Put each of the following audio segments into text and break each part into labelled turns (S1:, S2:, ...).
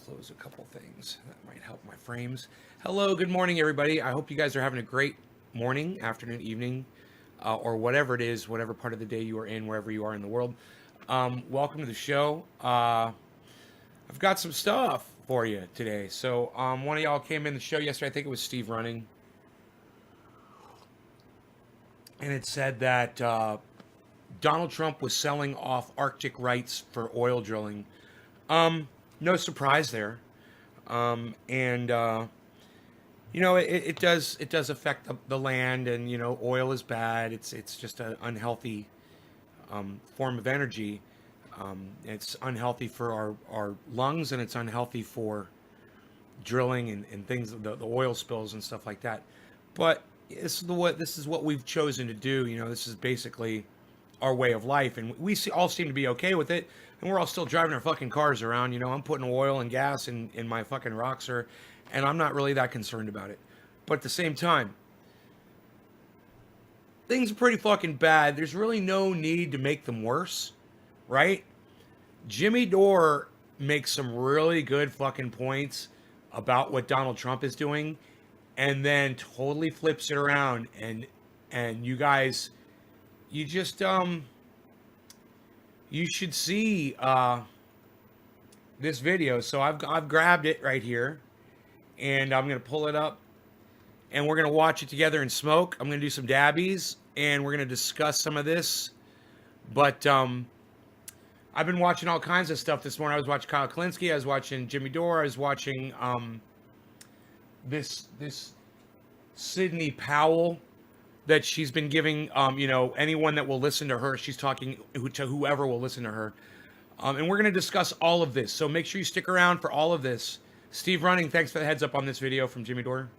S1: close a couple things that might help my frames. Hello, good morning, everybody. I hope you guys are having a great morning, afternoon, evening, or whatever it is, whatever part of the day you are in, wherever you are in the world. Welcome to the show. I've got some stuff for you today. So one of y'all came in the show yesterday. I think it was Steve Running, and it said that Donald Trump was selling off Arctic rights for oil drilling. No surprise there. It does affect the land, and oil is bad. It's just an unhealthy form of energy. It's unhealthy for our lungs, and it's unhealthy for drilling and things, the oil spills and stuff like that. But this is what we've chosen to do. This is basically our way of life, and all seem to be okay with it, and we're all still driving our fucking cars around. I'm putting oil and gas in my fucking Roxor, and I'm not really that concerned about it. But at the same time, things are pretty fucking bad. There's really no need to make them worse, right? Jimmy Dore makes some really good fucking points about what Donald Trump is doing, and then totally flips it around, and you guys, you just you should see this video. So I've grabbed it right here, and I'm gonna pull it up, and we're gonna watch it together and smoke. I'm gonna do some dabbies, and we're gonna discuss some of this. But I've been watching all kinds of stuff this morning. I was watching Kyle Klinsky. I was watching Jimmy Dore. I was watching this Sidney Powell that she's been giving, anyone that will listen to her, she's talking to whoever will listen to her. And we're going to discuss all of this. So make sure you stick around for all of this. Steve Running, thanks for the heads up on this video from Jimmy Dore.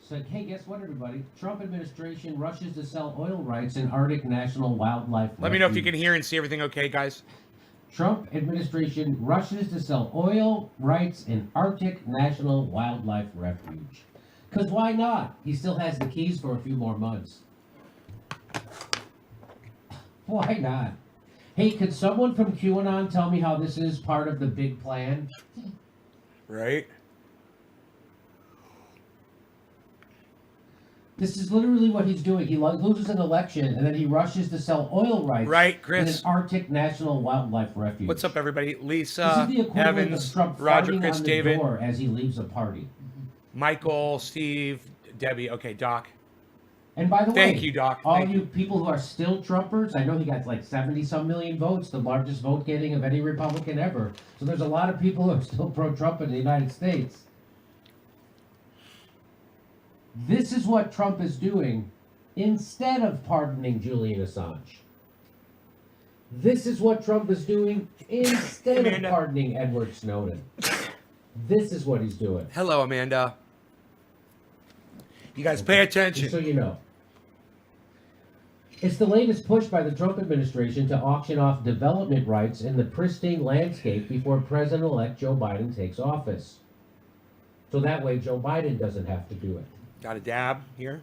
S2: Said, hey, guess what, everybody? Trump administration rushes to sell oil rights in Arctic National Wildlife Refuge.
S1: Let me know if you can hear and see everything okay, guys.
S2: Trump administration rushes to sell oil rights in Arctic National Wildlife Refuge. Because why not? He still has the keys for a few more months. Why not? Hey, could someone from QAnon tell me how this is part of the big plan?
S1: Right?
S2: This is literally what he's doing. He loses an election, and then he rushes to sell oil rights
S1: Right, Chris.
S2: in an Arctic National Wildlife Refuge.
S1: What's up, everybody? Lisa,
S2: This is the equivalent
S1: Evans,
S2: of Trump
S1: Roger,
S2: farting
S1: Chris,
S2: on the
S1: David,
S2: door as he leaves a party.
S1: Michael, Steve, Debbie. Okay, Doc.
S2: And by the way,
S1: Thank you, Doc.
S2: all
S1: Thank
S2: you people who are still Trumpers, I know he got like 70-some million votes, the largest vote getting of any Republican ever. So there's a lot of people who are still pro-Trump in the United States. This is what Trump is doing instead of pardoning Julian Assange. This is what Trump is doing instead of pardoning Edward Snowden. This is what he's doing.
S1: Hello, Amanda. You guys pay attention.
S2: Just so you know. It's the latest push by the Trump administration to auction off development rights in the pristine landscape before President-elect Joe Biden takes office. So that way Joe Biden doesn't have to do it.
S1: Got a dab here.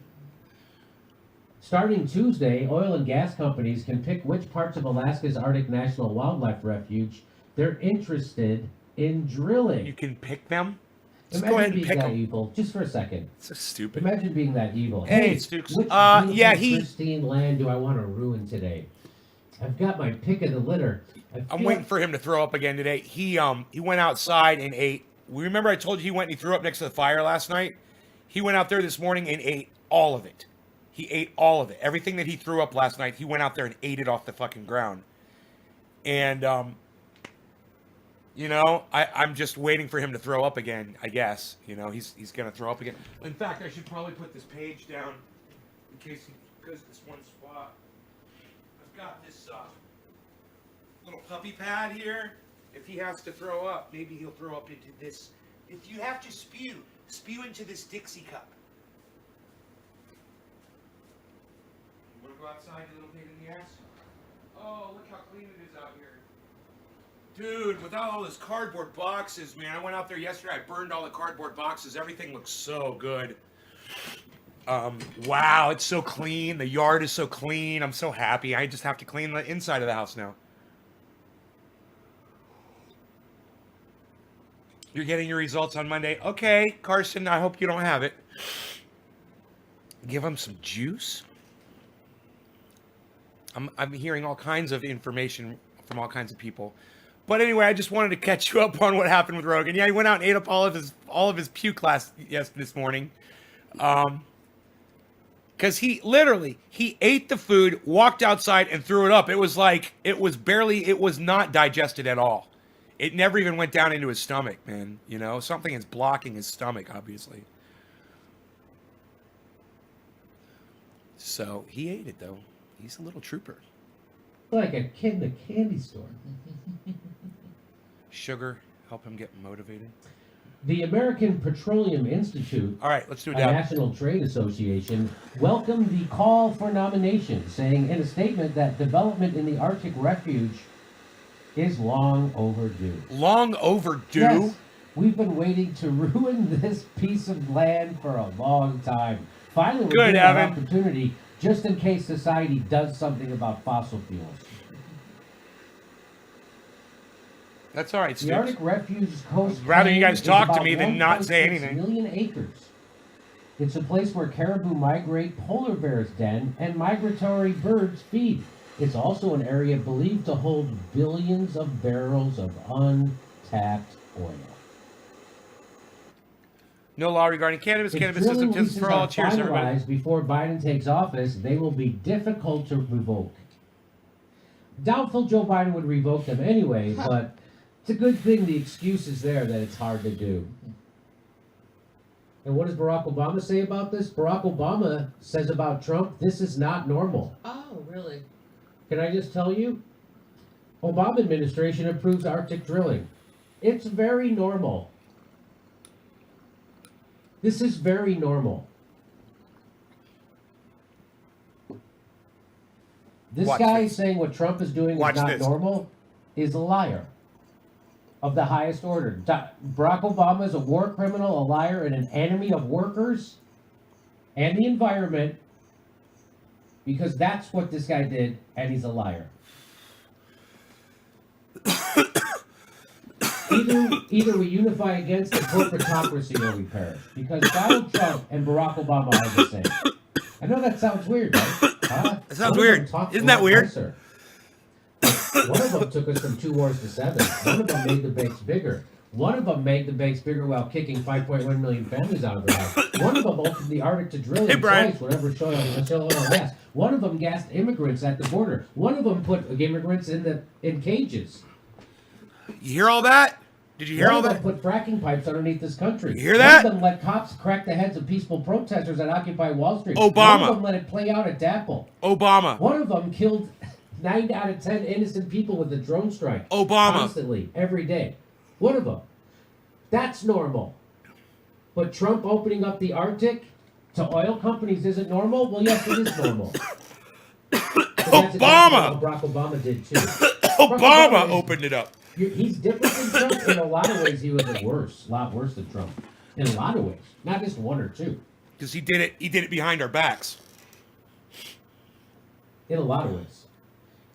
S2: Starting Tuesday, oil and gas companies can pick which parts of Alaska's Arctic National Wildlife Refuge they're interested in drilling.
S1: You can pick them? Just
S2: Imagine
S1: go ahead and
S2: being
S1: pick
S2: that
S1: them.
S2: evil, just for a second.
S1: It's so stupid.
S2: Imagine being that evil.
S1: Hey, Stukes.
S2: Which
S1: Yeah,
S2: pristine land do I want to ruin today? I've got my pick of the litter.
S1: I'm waiting for him to throw up again today. He went outside and ate. Remember I told you he went and he threw up next to the fire last night? He went out there this morning and ate all of it. He ate all of it. Everything that he threw up last night, he went out there and ate it off the fucking ground. And I'm just waiting for him to throw up again, I guess. He's going to throw up again. In fact, I should probably put this page down in case he goes to this one spot. I've got this little puppy pad here. If he has to throw up, maybe he'll throw up into this. If you have to spew into this Dixie cup. You want to go outside, you little pain in the ass? Oh, look how clean it is out here. Dude, without all those cardboard boxes, man. I went out there yesterday. I burned all the cardboard boxes. Everything looks so good. Wow, it's so clean. The yard is so clean. I'm so happy. I just have to clean the inside of the house now. You're getting your results on Monday. Okay, Carson, I hope you don't have it. Give him some juice. I'm hearing all kinds of information from all kinds of people. But anyway, I just wanted to catch you up on what happened with Rogan. Yeah, he went out and ate up all of his puke this morning. Because he ate the food, walked outside, and threw it up. It was not digested at all. It never even went down into his stomach, man. You know, something is blocking his stomach, obviously. So he ate it, though. He's a little trooper.
S2: Like a kid in a candy store.
S1: Sugar, help him get motivated.
S2: The American Petroleum Institute,
S1: All right, let's do
S2: a
S1: that.
S2: National Trade Association, welcomed the call for nominations, saying in a statement that development in the Arctic refuge is long overdue.
S1: Long overdue?
S2: Yes, we've been waiting to ruin this piece of land for a long time. Finally, we're given an opportunity just in case society does something about fossil fuels.
S1: That's all right, Steve.
S2: The Arctic Refuge's coast
S1: Rather you guys talk to me
S2: than
S1: than not say anything.
S2: 1.6 million acres. It's a place where caribou migrate, polar bears den, and migratory birds feed. It's also an area believed to hold billions of barrels of untapped oil.
S1: No law regarding cannabis.
S2: If
S1: Cannabis is a
S2: drilling
S1: test
S2: leases
S1: for all.
S2: are
S1: Cheers, everybody.
S2: finalized before Biden takes office, they will be difficult to revoke. Doubtful Joe Biden would revoke them anyway, but it's a good thing the excuse is there that it's hard to do. And what does Barack Obama say about this? Barack Obama says about Trump, this is not normal.
S3: Oh, really?
S2: Can I just tell you? Obama administration approves Arctic drilling. It's very normal. This is very normal. This
S1: Watch
S2: guy
S1: this.
S2: saying what Trump is doing
S1: Watch
S2: is not
S1: this.
S2: normal is a liar of the highest order. Barack Obama is a war criminal, a liar, and an enemy of workers and the environment because that's what this guy did, and he's a liar. Either we unify against the corporatocracy or we perish. Because Donald Trump and Barack Obama are the same. I know that sounds weird, right? Huh?
S1: That sounds weird. Isn't that weird?
S2: Closer. One of them took us from 2 wars to 7. One of them made the banks bigger. One of them made the banks bigger while kicking 5.1 million families out of their house. One of them opened the Arctic to drilling twice whenever showing oil and gas. One of them gassed immigrants at the border. One of them put immigrants in cages.
S1: You hear all that? Did you hear all
S2: One
S1: that?
S2: of them put fracking pipes underneath this country.
S1: You hear that?
S2: One of them let cops crack the heads of peaceful protesters that occupy Wall Street.
S1: Obama.
S2: One of them let it play out at DAPL.
S1: Obama.
S2: One of them killed 9 out of 10 innocent people with a drone strike.
S1: Obama.
S2: Constantly, every day. One of them. That's normal. But Trump opening up the Arctic to oil companies isn't normal? Well, yes, it is normal. That's
S1: Obama!
S2: what Barack Obama did too.
S1: Obama opened it up.
S2: He's different than Trump. In a lot of ways, he was a lot worse than Trump. In a lot of ways. Not just one or two.
S1: Because he did it behind our backs.
S2: In a lot of ways.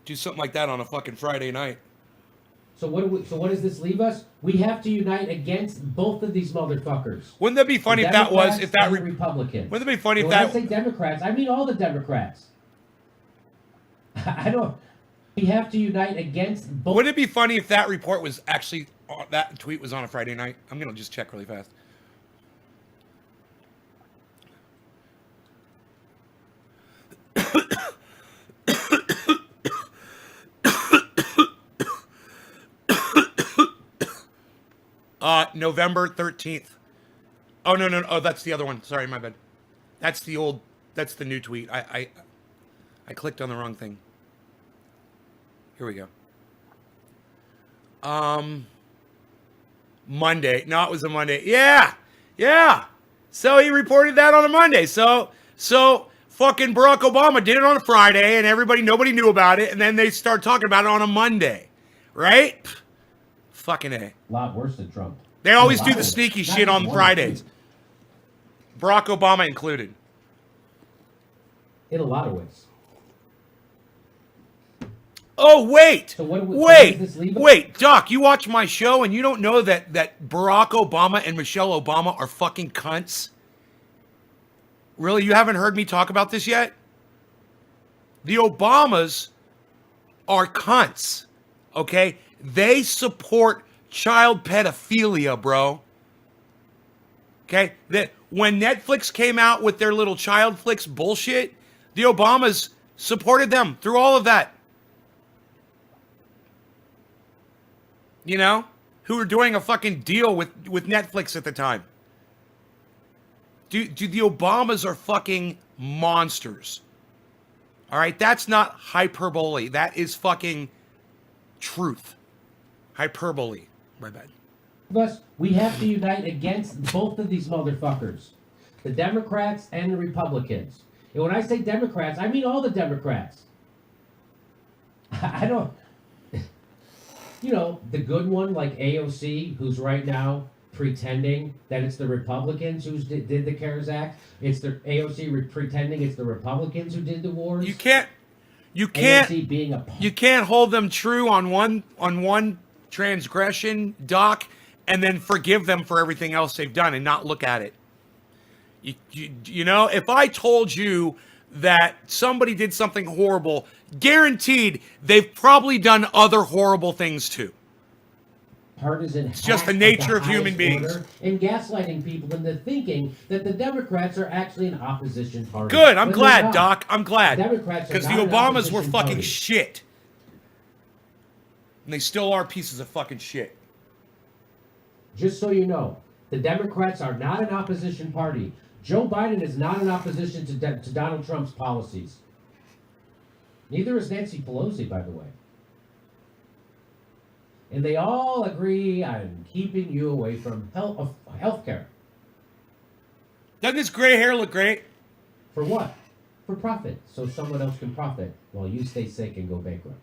S1: Do something like that on a fucking Friday night.
S2: So what does this leave us? We have to unite against both of these motherfuckers.
S1: Wouldn't that be funny if that was
S2: Republicans?
S1: Wouldn't it be funny if
S2: when
S1: that?
S2: I say Democrats, I mean all the Democrats. I don't. We have to unite against both.
S1: Wouldn't it be funny if that report was actually that tweet was on a Friday night? I'm gonna just check really fast. November 13th. Oh no. Oh, that's the other one. Sorry, my bad. That's the new tweet. I clicked on the wrong thing. Here we go. Monday. No, it was a Monday. Yeah. So he reported that on a Monday. So fucking Barack Obama did it on a Friday, and nobody knew about it, and then they start talking about it on a Monday, right? Pfft. Fucking A.
S2: A lot worse than Trump.
S1: They always do the sneaky shit on Fridays. Barack Obama included.
S2: In a lot of ways.
S1: Oh, wait.
S2: So what does this leave us?
S1: Wait, Doc, you watch my show and you don't know that Barack Obama and Michelle Obama are fucking cunts? Really? You haven't heard me talk about this yet? The Obamas are cunts, okay? They support child pedophilia, bro. Okay? That when Netflix came out with their little child flicks bullshit, the Obamas supported them through all of that. You know, who were doing a fucking deal with Netflix at the time. Dude, the Obamas are fucking monsters. All right, that's not hyperbole. That is fucking truth. Hyperbole. My bad.
S2: Thus, we have to unite against both of these motherfuckers, the Democrats and the Republicans. And when I say Democrats, I mean all the Democrats. I don't. You know, the good one like AOC, who's right now pretending that it's the Republicans who did the CARES Act. It's the AOC pretending it's the Republicans who did the wars.
S1: You can't
S2: AOC being a
S1: you can't hold them true on one transgression, Doc, and then forgive them for everything else they've done and not look at it. You know, if I told you that somebody did something horrible, guaranteed they've probably done other horrible things too.
S2: Partisan.
S1: It's just the nature of human beings.
S2: And gaslighting people into thinking that the Democrats are actually an opposition party.
S1: Good, I'm glad, Doc. I'm glad.
S2: Democrats
S1: because the
S2: not an
S1: Obamas were
S2: opposition
S1: fucking
S2: party.
S1: shit. And they still are pieces of fucking shit.
S2: Just so you know, the Democrats are not an opposition party. Joe Biden is not in opposition to Donald Trump's policies. Neither is Nancy Pelosi, by the way. And they all agree on keeping you away from health care.
S1: Doesn't this gray hair look great?
S2: For what? For profit. So someone else can profit while you stay sick and go bankrupt.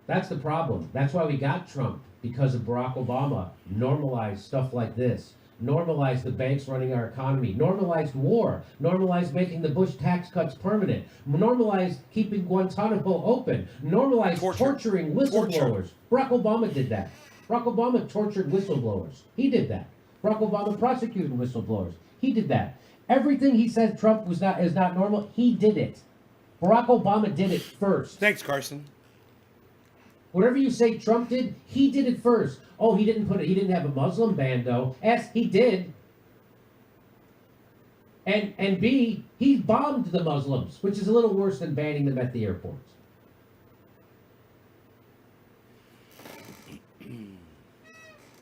S2: That's the problem. That's why we got Trump, because of Barack Obama. Normalized stuff like this. Normalized the banks running our economy. Normalized war. Normalized making the Bush tax cuts permanent. Normalized keeping Guantanamo open. Normalized torturing whistleblowers. Barack Obama did that. Barack Obama tortured whistleblowers. He did that. Barack Obama prosecuted whistleblowers. He did that. Everything he said Trump is not normal, he did it. Barack Obama did it first.
S1: Thanks, Carson.
S2: Whatever you say Trump did, he did it first. Oh, he didn't have a Muslim ban though. S, he did. And B, he bombed the Muslims, which is a little worse than banning them at the airports.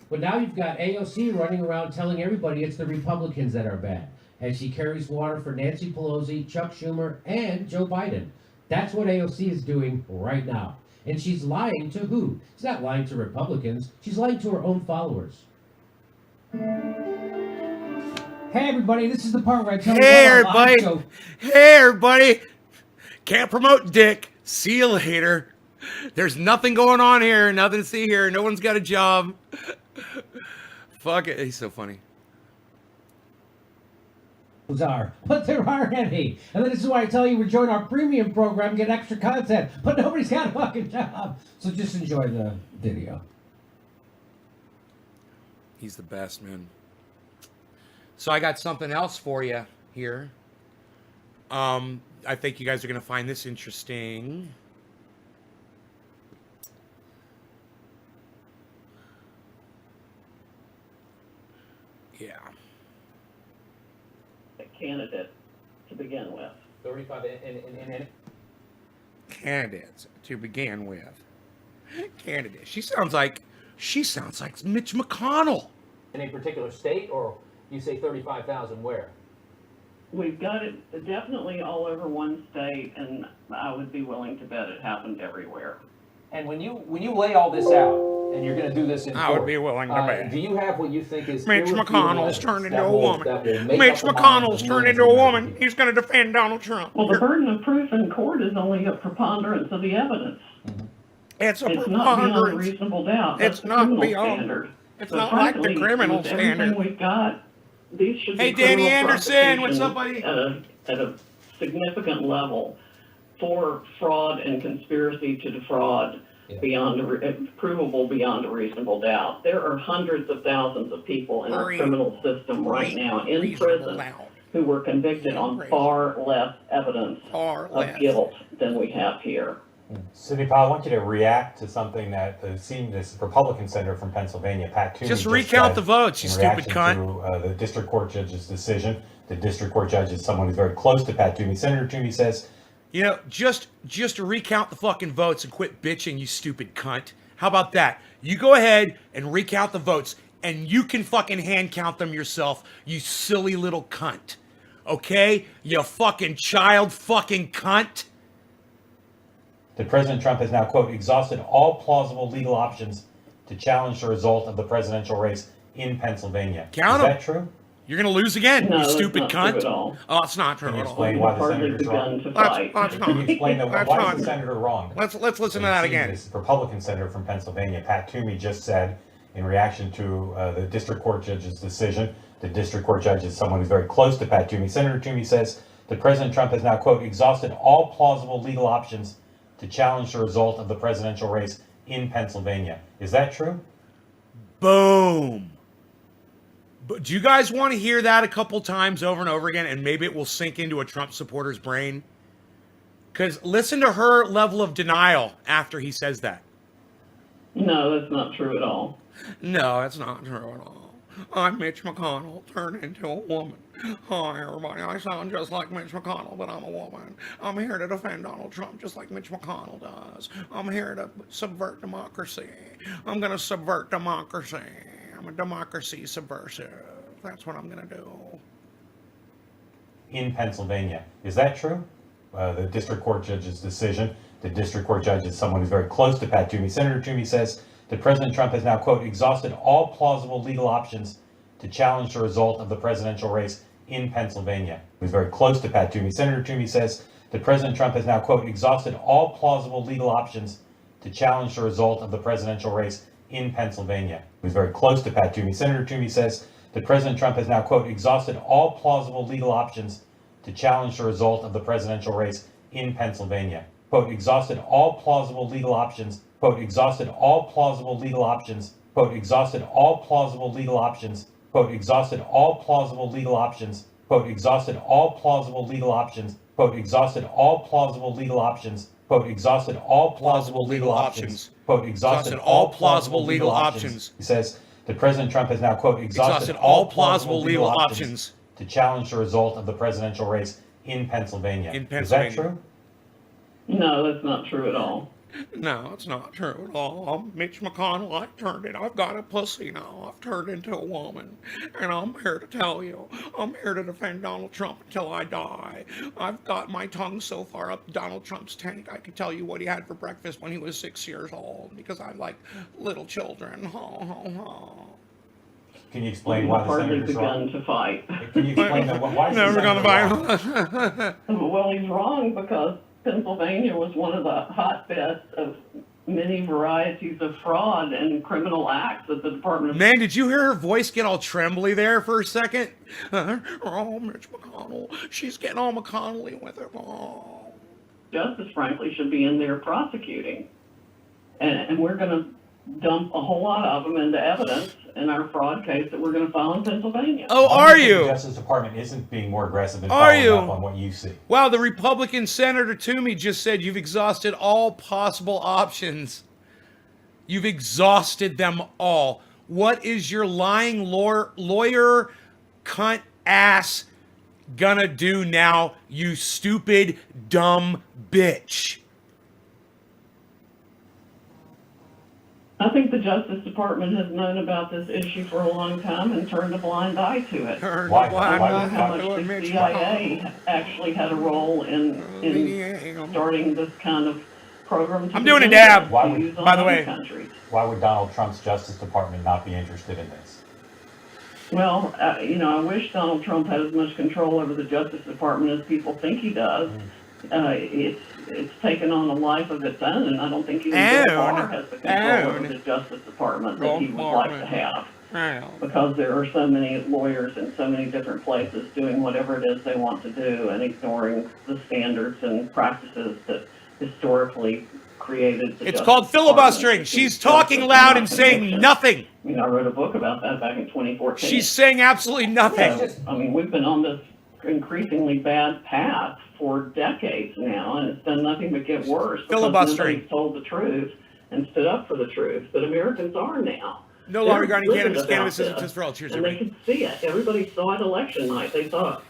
S2: But now you've got AOC running around telling everybody it's the Republicans that are bad. And she carries water for Nancy Pelosi, Chuck Schumer, and Joe Biden. That's what AOC is doing right now. And she's lying to who? She's not lying to Republicans. She's lying to her own followers. Hey, everybody, this is the part where I tell you about a live show.
S1: Hey, everybody. Can't promote dick. See you later. There's nothing going on here. Nothing to see here. No one's got a job. Fuck it. He's so funny.
S2: Are, but there aren't any. And this is why I tell you, we join our premium program, get extra content, but nobody's got a fucking job. So just enjoy the video.
S1: He's the best, man. So I got something else for you here. I think you guys are going to find this interesting. Yeah.
S3: Candidate to begin with.
S4: 35 in
S1: Candidates to begin with. Candidate. She sounds like Mitch McConnell.
S4: in a particular state, or you say 35,000 where?
S3: We've got it definitely all over one state, and I would be willing to bet it happened everywhere.
S4: And when you lay all this out, and you're going to do this in
S1: I
S4: court,
S1: would be willing to bet.
S4: do you have what you think is
S1: Mitch
S4: irrefutable
S1: McConnell's
S4: evidence
S1: turned into
S4: that
S1: a
S4: will-
S1: woman.
S4: that will make
S1: Mitch
S4: up the
S1: McConnell's
S4: minds of
S1: turned
S4: millions
S1: into
S4: of
S1: a
S4: American
S1: woman.
S4: people?
S1: He's going to defend Donald Trump.
S3: Well, the burden of proof in court is only a preponderance of the evidence.
S1: It's a
S3: It's not beyond
S1: preponderance.
S3: reasonable doubt. That's
S1: It's
S3: the
S1: not
S3: criminal
S1: beyond-
S3: standard.
S1: It's
S3: So
S1: not like the
S3: frankly,
S1: criminal
S3: with everything
S1: standard.
S3: we've got, these should be
S1: Hey, Danny
S3: criminal
S1: Anderson, what's up,
S3: prosecutions
S1: buddy?
S3: at a significant level for fraud and conspiracy to defraud
S2: Yeah.
S3: provable beyond a reasonable doubt. There are hundreds of thousands of people in our criminal system right now in
S1: Reasonable
S3: prison
S1: doubt.
S3: who were convicted on far less evidence
S1: Far
S3: of
S1: less.
S3: guilt than we have here.
S5: Sidney Powell, I want you to react to something that this Republican senator from Pennsylvania, Pat Toomey,
S1: Just recount
S5: said
S1: the votes, you
S5: in
S1: stupid
S5: reaction
S1: cunt.
S5: to the district court judge's decision. The district court judge is someone who's very close to Pat Toomey. Senator Toomey says,
S1: You know, just recount the fucking votes and quit bitching, you stupid cunt. How about that? You go ahead and recount the votes, and you can fucking hand count them yourself, you silly little cunt. Okay? You fucking child fucking cunt.
S5: that President Trump has now, quote, exhausted all plausible legal options to challenge the result of the presidential race in Pennsylvania.
S1: Count
S5: Is
S1: 'em.
S5: that true?
S1: You're gonna lose again,
S3: No,
S1: you
S3: that's
S1: stupid
S3: not
S1: cunt.
S3: true at all.
S1: Oh, it's not true
S5: Can you
S1: at all.
S5: explain
S3: We've
S5: why the
S3: hardly
S5: senator's
S3: begun
S5: wrong?
S3: to
S1: That's
S3: fight.
S1: not.
S5: Can you explain that?
S1: That's
S5: Why
S1: not.
S5: is the senator wrong?
S1: Let's listen to
S5: We've
S1: that
S5: seen
S1: again.
S5: This Republican senator from Pennsylvania, Pat Toomey, just said in reaction to the district court judge's decision. The district court judge is someone who's very close to Pat Toomey. Senator Toomey says that President Trump has now, quote, exhausted all plausible legal options to challenge the result of the presidential race in Pennsylvania. Is that true?
S1: Boom. But do you guys want to hear that a couple times over and over again, and maybe it will sink into a Trump supporter's brain? Because listen to her level of denial after he says that.
S3: No, that's not true at all.
S1: No, that's not true at all. I'm Mitch McConnell turned into a woman. Hi, everybody. I sound just like Mitch McConnell, but I'm a woman. I'm here to defend Donald Trump just like Mitch McConnell does. I'm here to subvert democracy. I'm going to subvert democracy. I'm a democracy subversive. That's what I'm going to do.
S5: In Pennsylvania. Is that true? The district court judge's decision. The district court judge is someone who's very close to Pat Toomey. Senator Toomey says that President Trump has now, quote, exhausted all plausible legal options to challenge the result of the presidential race in Pennsylvania. He's very close to Pat Toomey. Senator Toomey says that President Trump has now, quote, exhausted all plausible legal options to challenge the result of the presidential race in Pennsylvania. He's very close to Pat Toomey. Senator Toomey says that President Trump has now, quote, exhausted all plausible legal options to challenge the result of the presidential race in Pennsylvania. Quote, exhausted all plausible legal options, quote, exhausted all plausible legal options, quote, exhausted all plausible legal options, quote, exhausted all plausible legal options, quote, exhausted all plausible legal options, quote, exhausted all plausible legal options, quote, exhausted all plausible legal options, quote, exhausted all plausible legal options. He says that President Trump has now, quote, exhausted all plausible legal options to challenge the result of the presidential race in Pennsylvania.
S1: In
S5: Is that
S1: Pennsylvania.
S5: true?
S3: No, that's not true at all.
S1: No, it's not true at all. I'm Mitch McConnell. I've got a pussy now. I've turned into a woman. And I'm here to tell you, I'm here to defend Donald Trump until I die. I've got my tongue so far up Donald Trump's tank, I could tell you what he had for breakfast when he was 6 years old, because I like little children. Ho, ho, ho.
S5: Can you explain
S3: We've
S5: why the
S3: hardly
S5: senator's
S3: begun
S5: wrong?
S3: to fight.
S5: Can you explain that? Why is the
S1: Never gonna
S5: senator wrong?
S1: buy.
S3: Well, he's wrong because Pennsylvania was one of the hotbeds of many varieties of fraud and criminal acts that the Department of
S1: Man, did you hear her voice get all trembly there for a second? Oh, Mitch McConnell. She's getting all McConnelly with it. Oh.
S3: Justice, frankly, should be in there prosecuting. And we're going to dump a whole lot of them into evidence in our fraud case that we're going to file in Pennsylvania.
S1: Oh,
S5: Why
S1: are
S5: do think
S1: you?
S5: The Justice Department isn't being more aggressive in
S1: Are
S5: following
S1: you?
S5: up on what you see.
S1: Wow, the Republican Senator Toomey just said you've exhausted all possible options. You've exhausted them all. What is your lying lawyer cunt ass gonna do now, you stupid, dumb bitch?
S3: I think the Justice Department has known about this issue for a long time and turned a blind eye to it.
S5: Why?
S3: I don't know how
S5: Why-
S3: much the CIA actually had a role in starting this kind of program.
S1: I'm doing a dab,
S5: Why would-
S3: use on
S1: by the
S3: other
S1: way.
S3: countries.
S5: Why would Donald Trump's Justice Department not be interested in this?
S3: Well, I wish Donald Trump had as much control over the Justice Department as people think he does. it's taken on a life of its own, and I don't think even Bill Barr has the control over the Justice Department that he would like to have. Because there are so many lawyers in so many different places doing whatever it is they want to do and ignoring the standards and practices that historically created the
S1: It's
S3: Justice
S1: called filibustering.
S3: Department.
S1: She's talking loud and saying nothing.
S3: I mean, I wrote a book about that back in 2014.
S1: She's saying absolutely nothing.
S3: So, I mean, we've been on this increasingly bad path for decades now, and it's done nothing but get worse.
S1: Filibustering.
S3: Nobody's told the truth and stood up for the truth, but Americans are now.
S1: No law
S3: They're
S1: regarding
S3: livid
S1: cannabis.
S3: about
S1: Cannabis isn't
S3: this,
S1: just for all. Cheers,
S3: and they
S1: everybody.
S3: could see it. Everybody saw it election night. They saw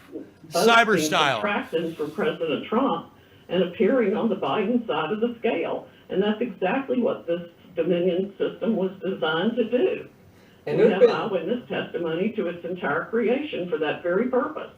S3: votes
S1: Cyber
S3: being
S1: style.
S3: subtracted from President Trump and appearing on the Biden side of the scale. And that's exactly what this Dominion system was designed to do.
S4: And
S3: we
S4: there's
S3: have
S4: been
S3: eyewitness testimony to its entire creation for that very purpose.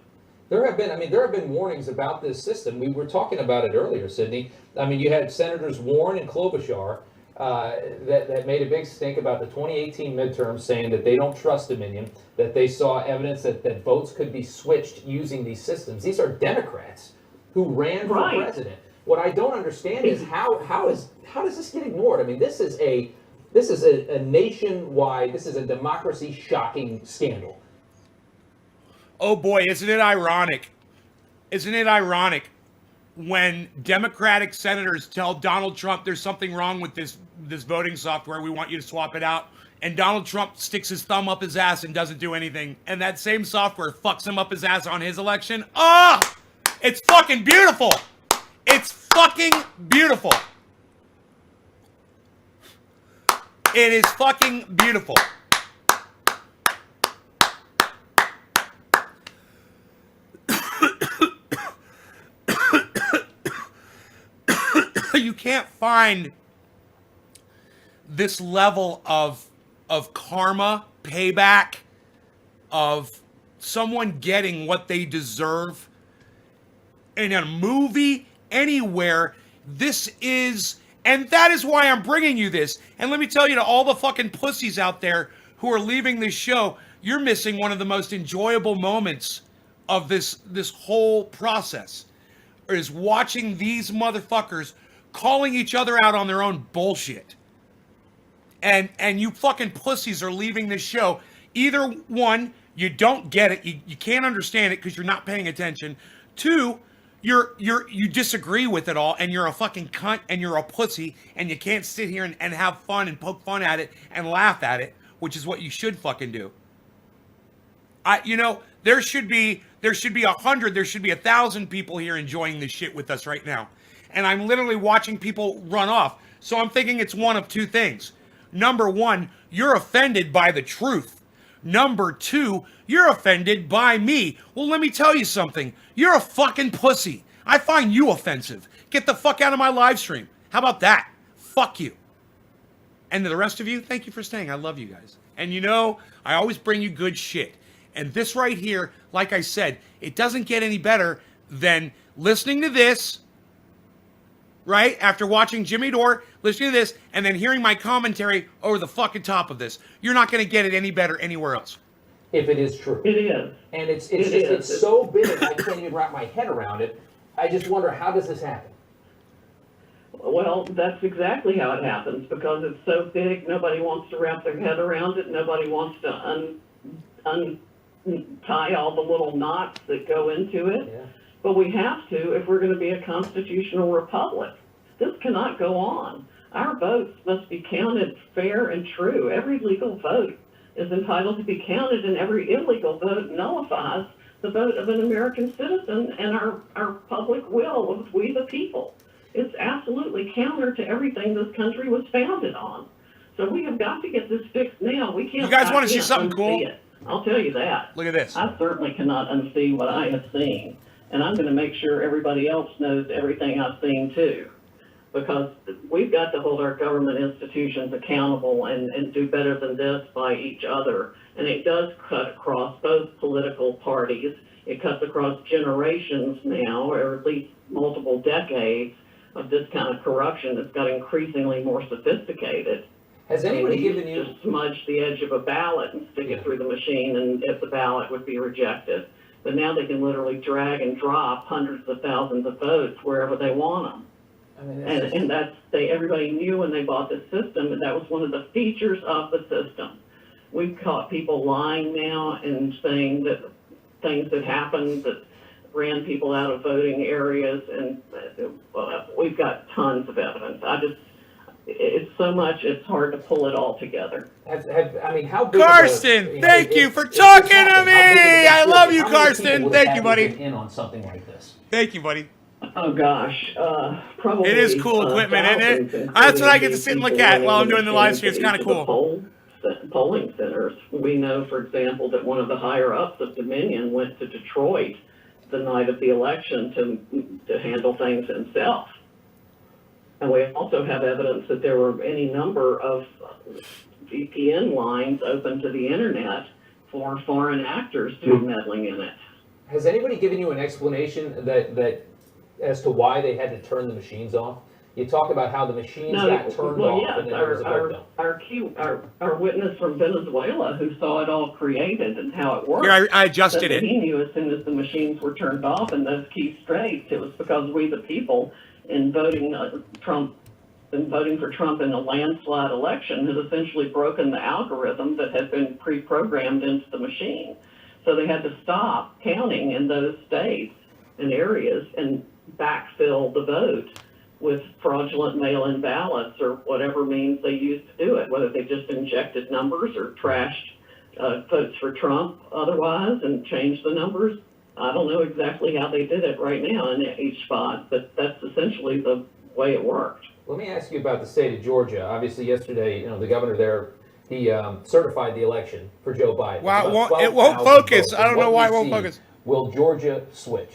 S4: there have been warnings about this system. We were talking about it earlier, Sydney. I mean, you had Senators Warren and Klobuchar that made a big stink about the 2018 midterms, saying that they don't trust Dominion, that they saw evidence that votes could be switched using these systems. These are Democrats who ran for
S3: Right.
S4: president. What I don't understand is how does this get ignored? I mean, this is a nationwide, this is a democracy shocking scandal.
S1: Oh boy, isn't it ironic? Isn't it ironic when Democratic senators tell Donald Trump there's something wrong with this voting software, we want you to swap it out, and Donald Trump sticks his thumb up his ass and doesn't do anything, and that same software fucks him up his ass on his election? Ah! It's fucking beautiful! It's fucking beautiful. It is fucking beautiful. You can't find this level of karma, payback, of someone getting what they deserve in a movie, anywhere. This is, and that is why I'm bringing you this. And let me tell you, to all the fucking pussies out there who are leaving this show, you're missing one of the most enjoyable moments of this whole process, is watching these motherfuckers calling each other out on their own bullshit. And you fucking pussies are leaving this show. Either one, you don't get it, you can't understand it because you're not paying attention. Two, you disagree with it all, and you're a fucking cunt, and you're a pussy, and you can't sit here and have fun and poke fun at it and laugh at it, which is what you should fucking do. There should be 100, there should be 1,000 people here enjoying this shit with us right now. And I'm literally watching people run off. So I'm thinking it's one of two things. Number one, you're offended by the truth. Number two, you're offended by me. Well, let me tell you something. You're a fucking pussy. I find you offensive. Get the fuck out of my live stream. How about that? Fuck you. And to the rest of you, thank you for staying. I love you guys. And I always bring you good shit. And this right here, like I said, it doesn't get any better than listening to this, right? After watching Jimmy Dore, listening to this, and then hearing my commentary over the fucking top of this. You're not going to get it any better anywhere else.
S4: If it is true.
S3: It is.
S4: And it's so big, I can't even wrap my head around it. I just wonder, how does this happen?
S3: Well, that's exactly how it happens, because it's so big, nobody wants to wrap their head around it. Nobody wants to untie all the little knots that go into it.
S4: Yeah.
S3: But we have to if we're going to be a constitutional republic. This cannot go on. Our votes must be counted fair and true. Every legal vote is entitled to be counted, and every illegal vote nullifies the vote of an American citizen and our public will of we the people. It's absolutely counter to everything this country was founded on. So we have got to get this fixed now. We can't.
S1: You guys want to see something cool?
S3: It. I'll tell you that.
S1: Look at this.
S3: I certainly cannot unsee what I have seen. And I'm going to make sure everybody else knows everything I've seen too. Because we've got to hold our government institutions accountable and do better than this by each other. And it does cut across both political parties. It cuts across generations now, or at least multiple decades of this kind of corruption that's got increasingly more sophisticated.
S4: Has anybody given you...
S3: Just smudge the edge of a ballot and stick it through the machine, and if the ballot would be rejected. but now they can literally drag and drop hundreds of thousands of votes wherever they want them.
S4: I mean,
S3: And everybody knew when they bought this system, and that was one of the features of the system. We've caught people lying now and saying that things that happened that ran people out of voting areas, and we've got tons of evidence. It's so much, it's hard to pull it all together.
S4: I mean, how big
S1: Karsten,
S4: of a,
S1: thank you
S4: if-
S1: for
S4: if this
S1: talking to
S4: happened,
S1: me.
S4: how big of a
S1: I
S4: deal-
S1: love you,
S4: how many
S1: Karsten.
S4: people would
S1: Thank
S4: have
S1: you,
S4: had to
S1: buddy.
S4: have been in on something like this?
S1: Thank you, buddy.
S3: Oh gosh, probably.
S1: It is cool equipment, isn't it?
S3: thousands,
S1: That's what I
S3: including
S1: get to sit and
S3: people
S1: look at
S3: running
S1: while I'm doing the live stream.
S3: machines
S1: It's kind
S3: at
S1: of
S3: each
S1: cool.
S3: the polling centers. We know, for example, that one of the higher ups of Dominion went to Detroit the night of the election to handle things himself. And we also have evidence that there were any number of VPN lines open to the internet for foreign actors to be meddling in it.
S4: Has anybody given you an explanation that as to why they had to turn the machines off? You talk about how the machines got turned off
S3: yes,
S4: and then there was a breakdown.
S3: our witness from Venezuela who saw it all created and how it worked.
S1: Here, I adjusted
S3: said that
S1: it.
S3: he knew as soon as the machines were turned off and those key straights, it was because we, the people, in voting for Trump in a landslide election, had essentially broken the algorithm that had been pre-programmed into the machine. So they had to stop counting in those states and areas and backfill the vote with fraudulent mail-in ballots or whatever means they used to do it, whether they just injected numbers or trashed votes for Trump otherwise and changed the numbers. I don't know exactly how they did it right now in each spot, but that's essentially the way it worked.
S4: Let me ask you about the state of Georgia. Obviously, yesterday, the governor there, he certified the election for Joe Biden.
S1: Wow,
S4: About
S1: it won't
S4: 12,000
S1: focus.
S4: votes.
S1: I don't
S4: What
S1: know why
S4: do
S1: it
S4: you
S1: won't
S4: see?
S1: focus.
S4: Will Georgia switch?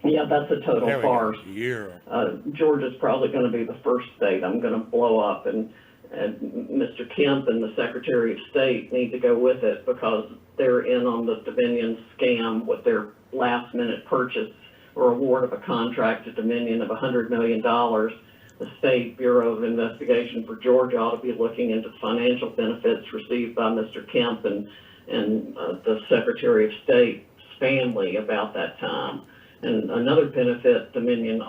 S3: Yeah, that's a total
S1: There we go.
S3: farce.
S1: Yeah.
S3: Georgia's probably going to be the first state I'm going to blow up, and Mr. Kemp and the Secretary of State need to go with it because they're in on the Dominion scam with their last-minute purchase or award of a contract to Dominion of $100 million. The State Bureau of Investigation for Georgia ought to be looking into financial benefits received by Mr. Kemp and the Secretary of State's family about that time. And another benefit Dominion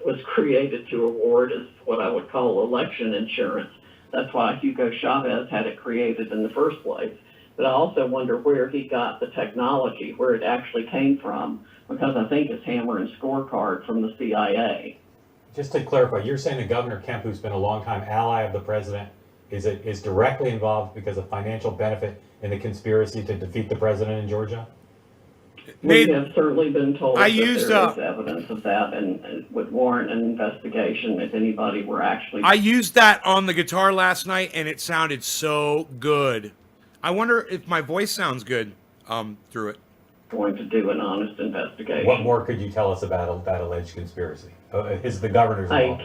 S3: was created to award is what I would call election insurance. That's why Hugo Chavez had it created in the first place. But I also wonder where he got the technology, where it actually came from, because I think it's hammer and scorecard from the CIA.
S5: Just to clarify, you're saying that Governor Kemp, who's been a longtime ally of the president, is directly involved because of financial benefit in the conspiracy to defeat the president in Georgia?
S3: We have certainly been told
S1: I
S3: that
S1: used,
S3: there is evidence of that and would warrant an investigation if anybody were actually
S1: I used that on the guitar last night, and it sounded so good. I wonder if my voice sounds good through it.
S3: going to do an honest investigation.
S5: What more could you tell us about that alleged conspiracy? Is the governor's
S3: I
S5: involved?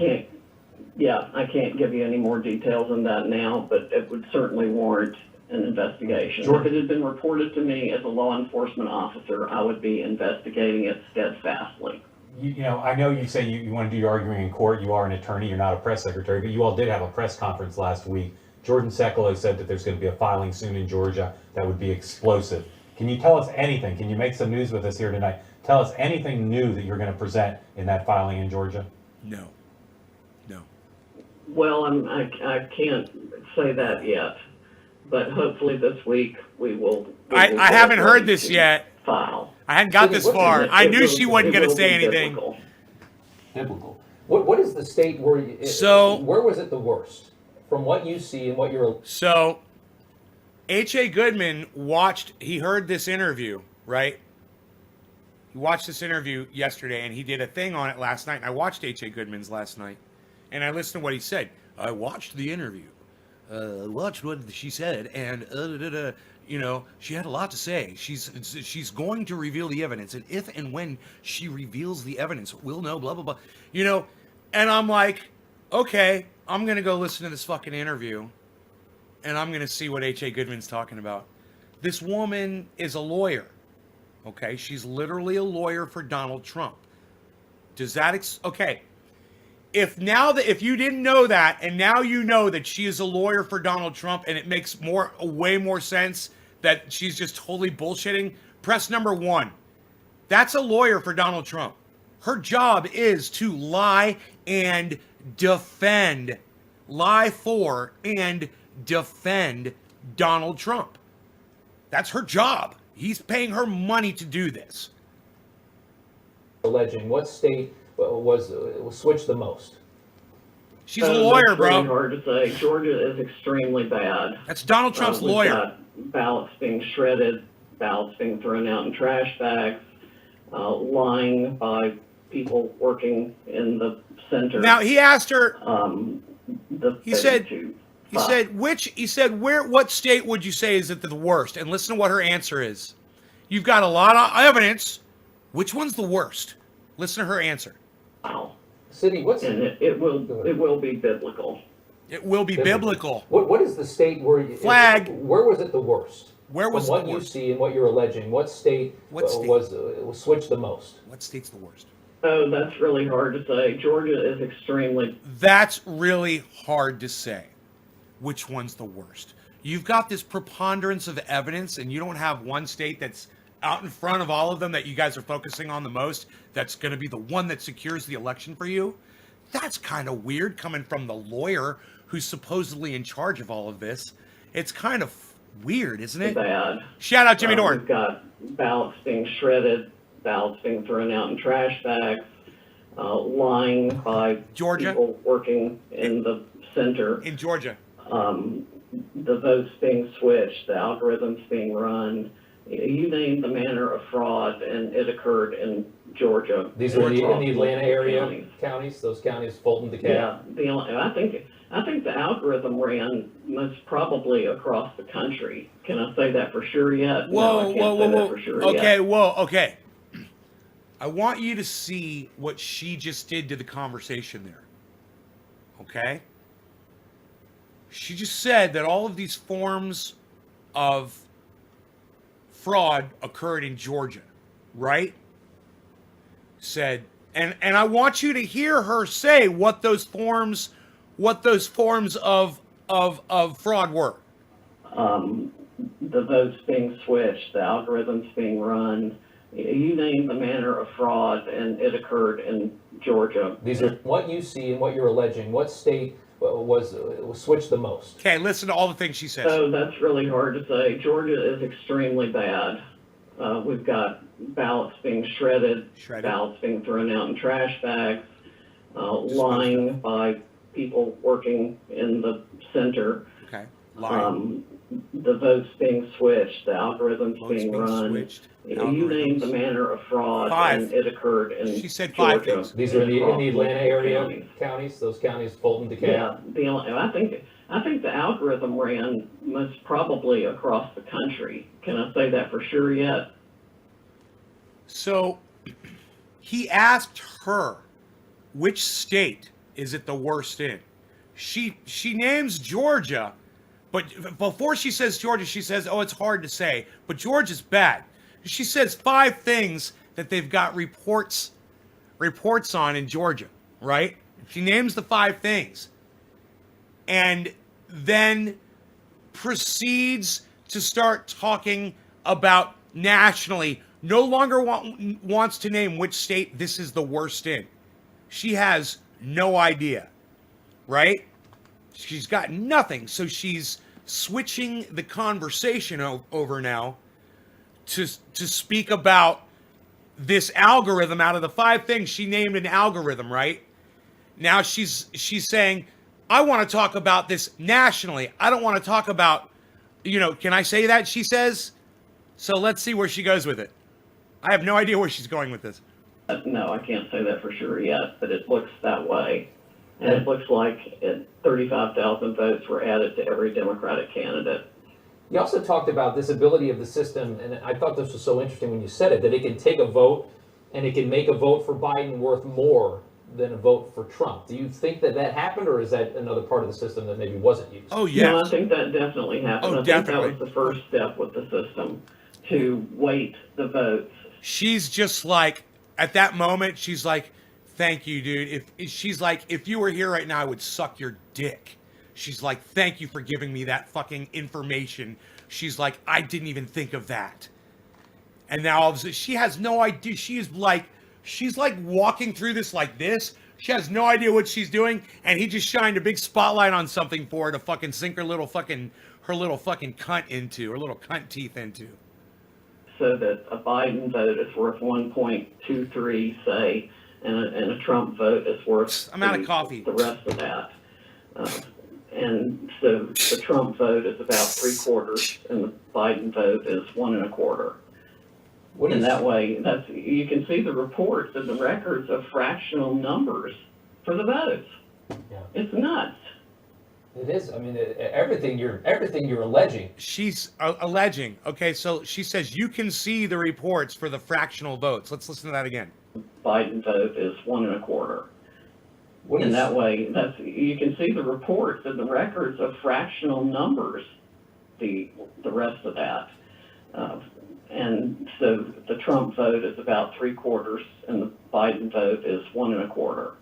S3: can't give you any more details on that now, but it would certainly warrant an investigation.
S5: Sure.
S3: If it had been reported to me as a law enforcement officer, I would be investigating it steadfastly.
S5: I know you say you want to do your arguing in court. You are an attorney. You're not a press secretary, but you all did have a press conference last week. Jordan Sekelo said that there's going to be a filing soon in Georgia that would be explosive. Can you tell us anything? Can you make some news with us here tonight? Tell us anything new that you're going to present in that filing in Georgia?
S1: No.
S3: Well, I can't say that yet, but hopefully this week we will.
S1: I haven't heard this yet.
S3: File.
S1: I hadn't got this far. I knew she wasn't going to say
S3: It will be
S1: anything.
S3: biblical.
S4: Biblical. What is the state where where was it the worst? From what you see and what you're...
S1: So, H.A. Goodman he heard this interview, right? He watched this interview yesterday, and he did a thing on it last night. And I watched H.A. Goodman's last night, and I listened to what he said. I watched the interview. Watched what she said, and she had a lot to say. She's going to reveal the evidence, and if and when she reveals the evidence, we'll know. Blah blah blah. And I'm like, okay, I'm gonna go listen to this fucking interview, and I'm gonna see what H.A. Goodman's talking about. This woman is a lawyer. Okay, she's literally a lawyer for Donald Trump. Does that okay? If you didn't know that, and now you know that she is a lawyer for Donald Trump, and it makes way more sense that she's just totally bullshitting, press number 1. That's a lawyer for Donald Trump. Her job is to lie and defend, lie for and defend Donald Trump. That's her job. He's paying her money to do this.
S4: Alleging what state was switched the most?
S1: She's a lawyer,
S3: That's really
S1: bro.
S3: hard to say. Georgia is extremely bad.
S1: That's Donald Trump's
S3: We've
S1: lawyer.
S3: got ballots being shredded, ballots being thrown out in trash bags, lying by people working in the center.
S1: Now he asked her.
S3: He
S1: said, what state would you say is it the worst? And listen to what her answer is. You've got a lot of evidence. Which one's the worst? Listen to her answer.
S3: Wow.
S4: City, what's
S3: And it will be biblical.
S1: It will be biblical.
S4: What is the state where
S1: Flag.
S4: Where was it the worst?
S1: Where was
S4: From
S1: the
S4: what you
S1: worst?
S4: see and what you're alleging, what state,
S1: What state?
S4: was switched the most?
S1: What state's the worst?
S3: Oh, that's really hard to say. Georgia is extremely.
S1: That's really hard to say. Which one's the worst? You've got this preponderance of evidence, and you don't have one state that's out in front of all of them that you guys are focusing on the most, that's going to be the one that secures the election for you. That's kind of weird coming from the lawyer who's supposedly in charge of all of this. It's kind of weird, isn't it?
S3: Bad.
S1: Shout out Jimmy Dore.
S3: We've got ballots being shredded, ballots being thrown out in trash bags, lying by
S1: Georgia?
S3: people working in the center,
S1: In Georgia.
S3: the votes being switched, the algorithms being run. You name the manner of fraud, and it occurred in Georgia.
S4: These are in the
S3: Across
S4: Atlanta area
S3: counties.
S4: counties, those counties, Fulton,
S3: Yeah,
S4: DeKalb.
S3: I think the algorithm ran most probably across the country. Can I say that for sure yet? No, I can't say that for sure
S1: Okay,
S3: yet.
S1: whoa, okay. I want you to see what she just did to the conversation there. Okay? She just said that all of these forms of fraud occurred in Georgia, right? Said, and I want you to hear her say what those forms of fraud were.
S3: The votes being switched, the algorithms being run. You name the manner of fraud, and it occurred in Georgia.
S4: These are what you see and what you're alleging. What state was switched the most?
S1: Okay, listen to all the things she says.
S3: So that's really hard to say. Georgia is extremely bad. We've got ballots being shredded, ballots being thrown out in trash bags, lying by people working in the center.
S1: Okay, lying.
S3: The votes being switched, the algorithms
S1: Votes
S3: being
S1: being
S3: run.
S1: switched,
S3: You name the manner of fraud,
S1: 5.
S3: and it occurred in
S1: She said 5
S3: Georgia.
S1: things.
S4: These are in the Atlanta area
S3: Counties.
S4: counties, those counties, Fulton,
S3: Yeah,
S4: DeKalb.
S3: I think the algorithm ran most probably across the country. Can I say that for sure yet?
S1: So he asked her, which state is it the worst in? She names Georgia, but before she says Georgia, she says, oh, it's hard to say, but Georgia's bad. She says 5 things that they've got reports on in Georgia, right? She names the 5 things and then proceeds to start talking about nationally. No longer wants to name which state this is the worst in. She has no idea, right? She's got nothing. So she's switching the conversation over now to speak about this algorithm. Out of the 5 things, she named an algorithm, right? Now she's saying, I want to talk about this nationally. I don't want to talk about, can I say that? She says. So let's see where she goes with it. I have no idea where she's going with this.
S3: No, I can't say that for sure yet, but it looks that way. And it looks like 35,000 votes were added to every Democratic candidate.
S4: You also talked about this ability of the system, and I thought this was so interesting when you said it, that it can take a vote and it can make a vote for Biden worth more than a vote for Trump. Do you think that happened, or is that another part of the system that maybe wasn't used?
S1: Oh, yes.
S3: No, I think that definitely happened.
S1: Oh,
S3: I think
S1: definitely.
S3: that was the first step with the system, to weight the votes.
S1: She's just like, at that moment, she's like, thank you, dude. She's like, if you were here right now, I would suck your dick. She's like, thank you for giving me that fucking information. She's like, I didn't even think of that. And now all of a sudden, she has no idea. She's like walking through this like this. She has no idea what she's doing, and he just shined a big spotlight on something for her to fucking sink her little fucking cunt into, her little cunt teeth into.
S3: So that a Biden vote is worth 1.23, say, and a Trump vote is worth
S1: I'm out of coffee.
S3: The rest of that. And so the Trump vote is about 3/4, and the Biden vote is 1 1/4. And that way, you can see the reports and the records of fractional numbers for the votes.
S4: Yeah.
S3: It's nuts.
S4: It is. I mean, everything you're alleging.
S1: She's alleging. Okay, so she says you can see the reports for the fractional votes. Let's listen to that again.
S3: Biden vote is 1 1/4. And that way, you can see the reports and the records of fractional numbers, the rest of that. And so the Trump vote is about 3/4, and the Biden vote is 1 1/4.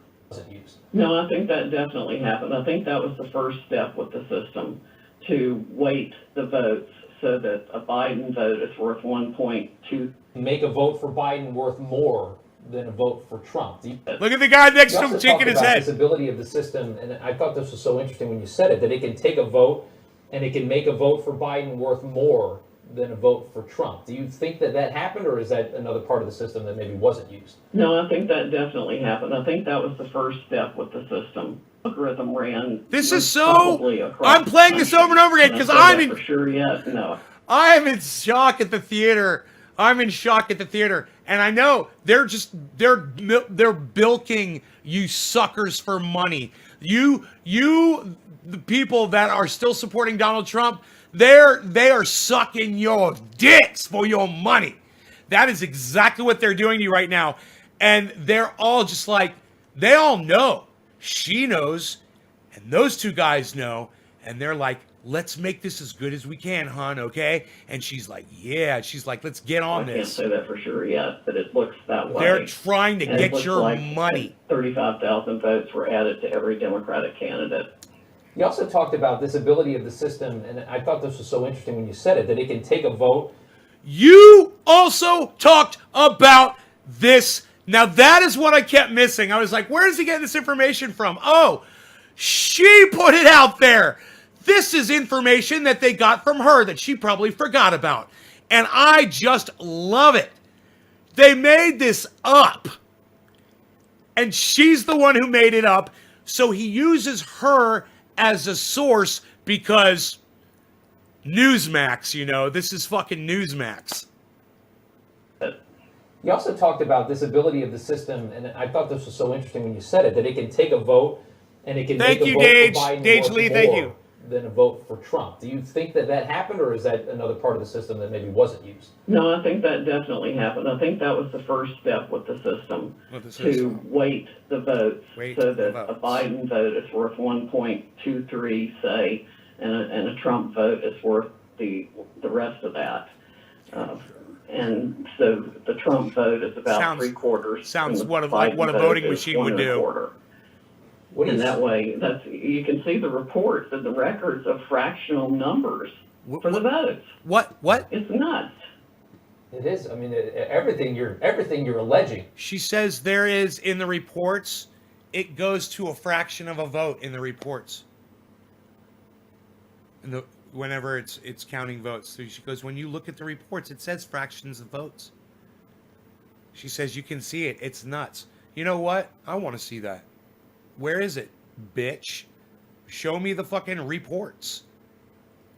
S4: Used.
S3: No, I think that definitely happened. I think that was the first step with the system, to weight the votes so that a Biden vote is worth 1.2.
S4: Make a vote for Biden worth more than a vote for Trump.
S1: Look at the guy next
S4: You
S1: to him
S4: also
S1: shaking his
S4: talked about
S1: head.
S4: this ability of the system, and I thought this was so interesting when you said it, that it can take a vote and it can make a vote for Biden worth more than a vote for Trump. Do you think that happened, or is that another part of the system that maybe wasn't used?
S3: No, I think that definitely happened. I think that was the first step with the system. Algorithm ran.
S1: This is so.
S3: probably across
S1: I'm playing
S3: the
S1: this
S3: country.
S1: over and over again because
S3: And I
S1: I'm
S3: said
S1: in.
S3: that for sure yet. No.
S1: I am in shock at the theater. I'm in shock at the theater, and I know they're bilking you suckers for money. You the people that are still supporting Donald Trump, they are sucking your dicks for your money. That is exactly what they're doing to you right now, and they're all just like, they all know. She knows, and those two guys know, and they're like, let's make this as good as we can, hon, okay? And she's like, yeah. She's like, let's get on
S3: I can't
S1: this.
S3: say that for sure yet, but it looks that way.
S1: They're trying to
S3: And it
S1: get
S3: looks
S1: your
S3: like
S1: money.
S3: 35,000 votes were added to every Democratic candidate.
S4: You also talked about this ability of the system, and I thought this was so interesting when you said it, that it can take a vote.
S1: You also talked about this. Now, that is what I kept missing. I was like, where is he getting this information from? Oh, she put it out there. This is information that they got from her that she probably forgot about. And I just love it. They made this up. And she's the one who made it up. So he uses her as a source because Newsmax, you know, this is fucking Newsmax.
S4: You also talked about this ability of the system, and I thought this was so interesting when you said it, that it can take a vote and it can make a vote for Biden
S1: Dage
S4: worth
S1: Lee, thank
S4: more
S1: you.
S4: than a vote for Trump. Do you think that happened, or is that another part of the system that maybe wasn't used?
S3: No, I think that definitely happened. I think that was the first step with the system, to weight the votes so that a Biden vote is worth 1.23, say, and a Trump vote is worth the rest of that. And so the Trump vote is about 3/4.
S1: Sounds what a voting machine would do.
S3: And that way, you can see the reports and the records of fractional numbers for the votes.
S1: What?
S3: It's nuts.
S4: It is. I mean, everything you're alleging.
S1: She says there is in the reports, it goes to a fraction of a vote in the reports. Whenever it's counting votes. So she goes, when you look at the reports, it says fractions of votes. She says you can see it. It's nuts. You know what? I want to see that. Where is it, bitch? Show me the fucking reports.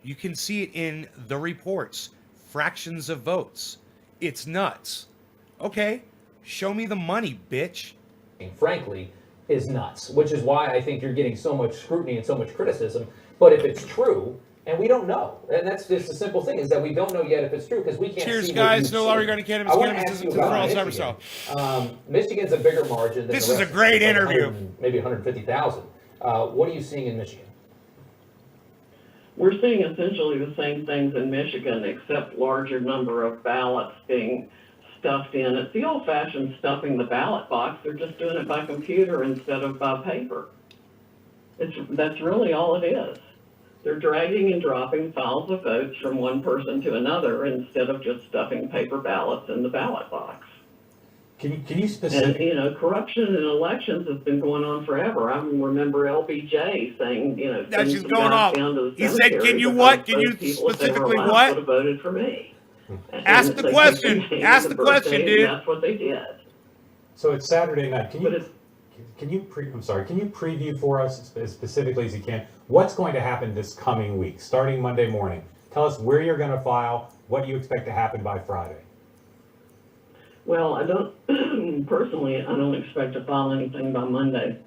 S1: You can see it in the reports. Fractions of votes. It's nuts. Okay, show me the money, bitch.
S4: Frankly, is nuts, which is why I think you're getting so much scrutiny and so much criticism. But if it's true, and we don't know, and that's just the simple thing, is that we don't know yet if it's true because we can't
S1: Cheers,
S4: see
S1: guys.
S4: what
S1: No
S4: you've
S1: longer
S4: seen.
S1: going to cannabis.
S4: I want to
S1: Cannabis
S4: ask
S1: is
S4: you
S1: to the
S4: about
S1: world
S4: Michigan.
S1: cyber.
S4: Michigan's a bigger margin than
S1: This
S4: the
S1: is a
S4: rest.
S1: great
S4: It's like
S1: interview.
S4: 100, maybe 150,000. What are you seeing in Michigan?
S3: We're seeing essentially the same things in Michigan, except larger number of ballots being stuffed in. It's the old-fashioned stuffing the ballot box. They're just doing it by computer instead of by paper. That's really all it is. They're dragging and dropping piles of votes from one person to another instead of just stuffing paper ballots in the ballot box.
S5: Can you
S3: And,
S5: specifically?
S3: corruption in elections has been going on forever. I remember LBJ saying,
S1: That's
S3: send
S1: just
S3: some
S1: going
S3: guys
S1: off.
S3: down to the
S1: He said,
S3: cemetery
S1: can you
S3: because
S1: what? Can
S3: those
S1: you
S3: people, if they were
S1: specifically
S3: left,
S1: what?
S3: would have voted for me.
S1: Ask
S3: And
S1: the
S3: they
S1: question.
S3: picked the name
S1: Ask
S3: and
S1: the question,
S3: birthday,
S1: dude.
S3: And that's what they did.
S5: So it's Saturday night.
S3: But
S5: Can you preview for us as specifically as you can what's going to happen this coming week, starting Monday morning? Tell us where you're going to file, what you expect to happen by Friday.
S3: Well, I don't, personally, I don't expect to file anything by Monday.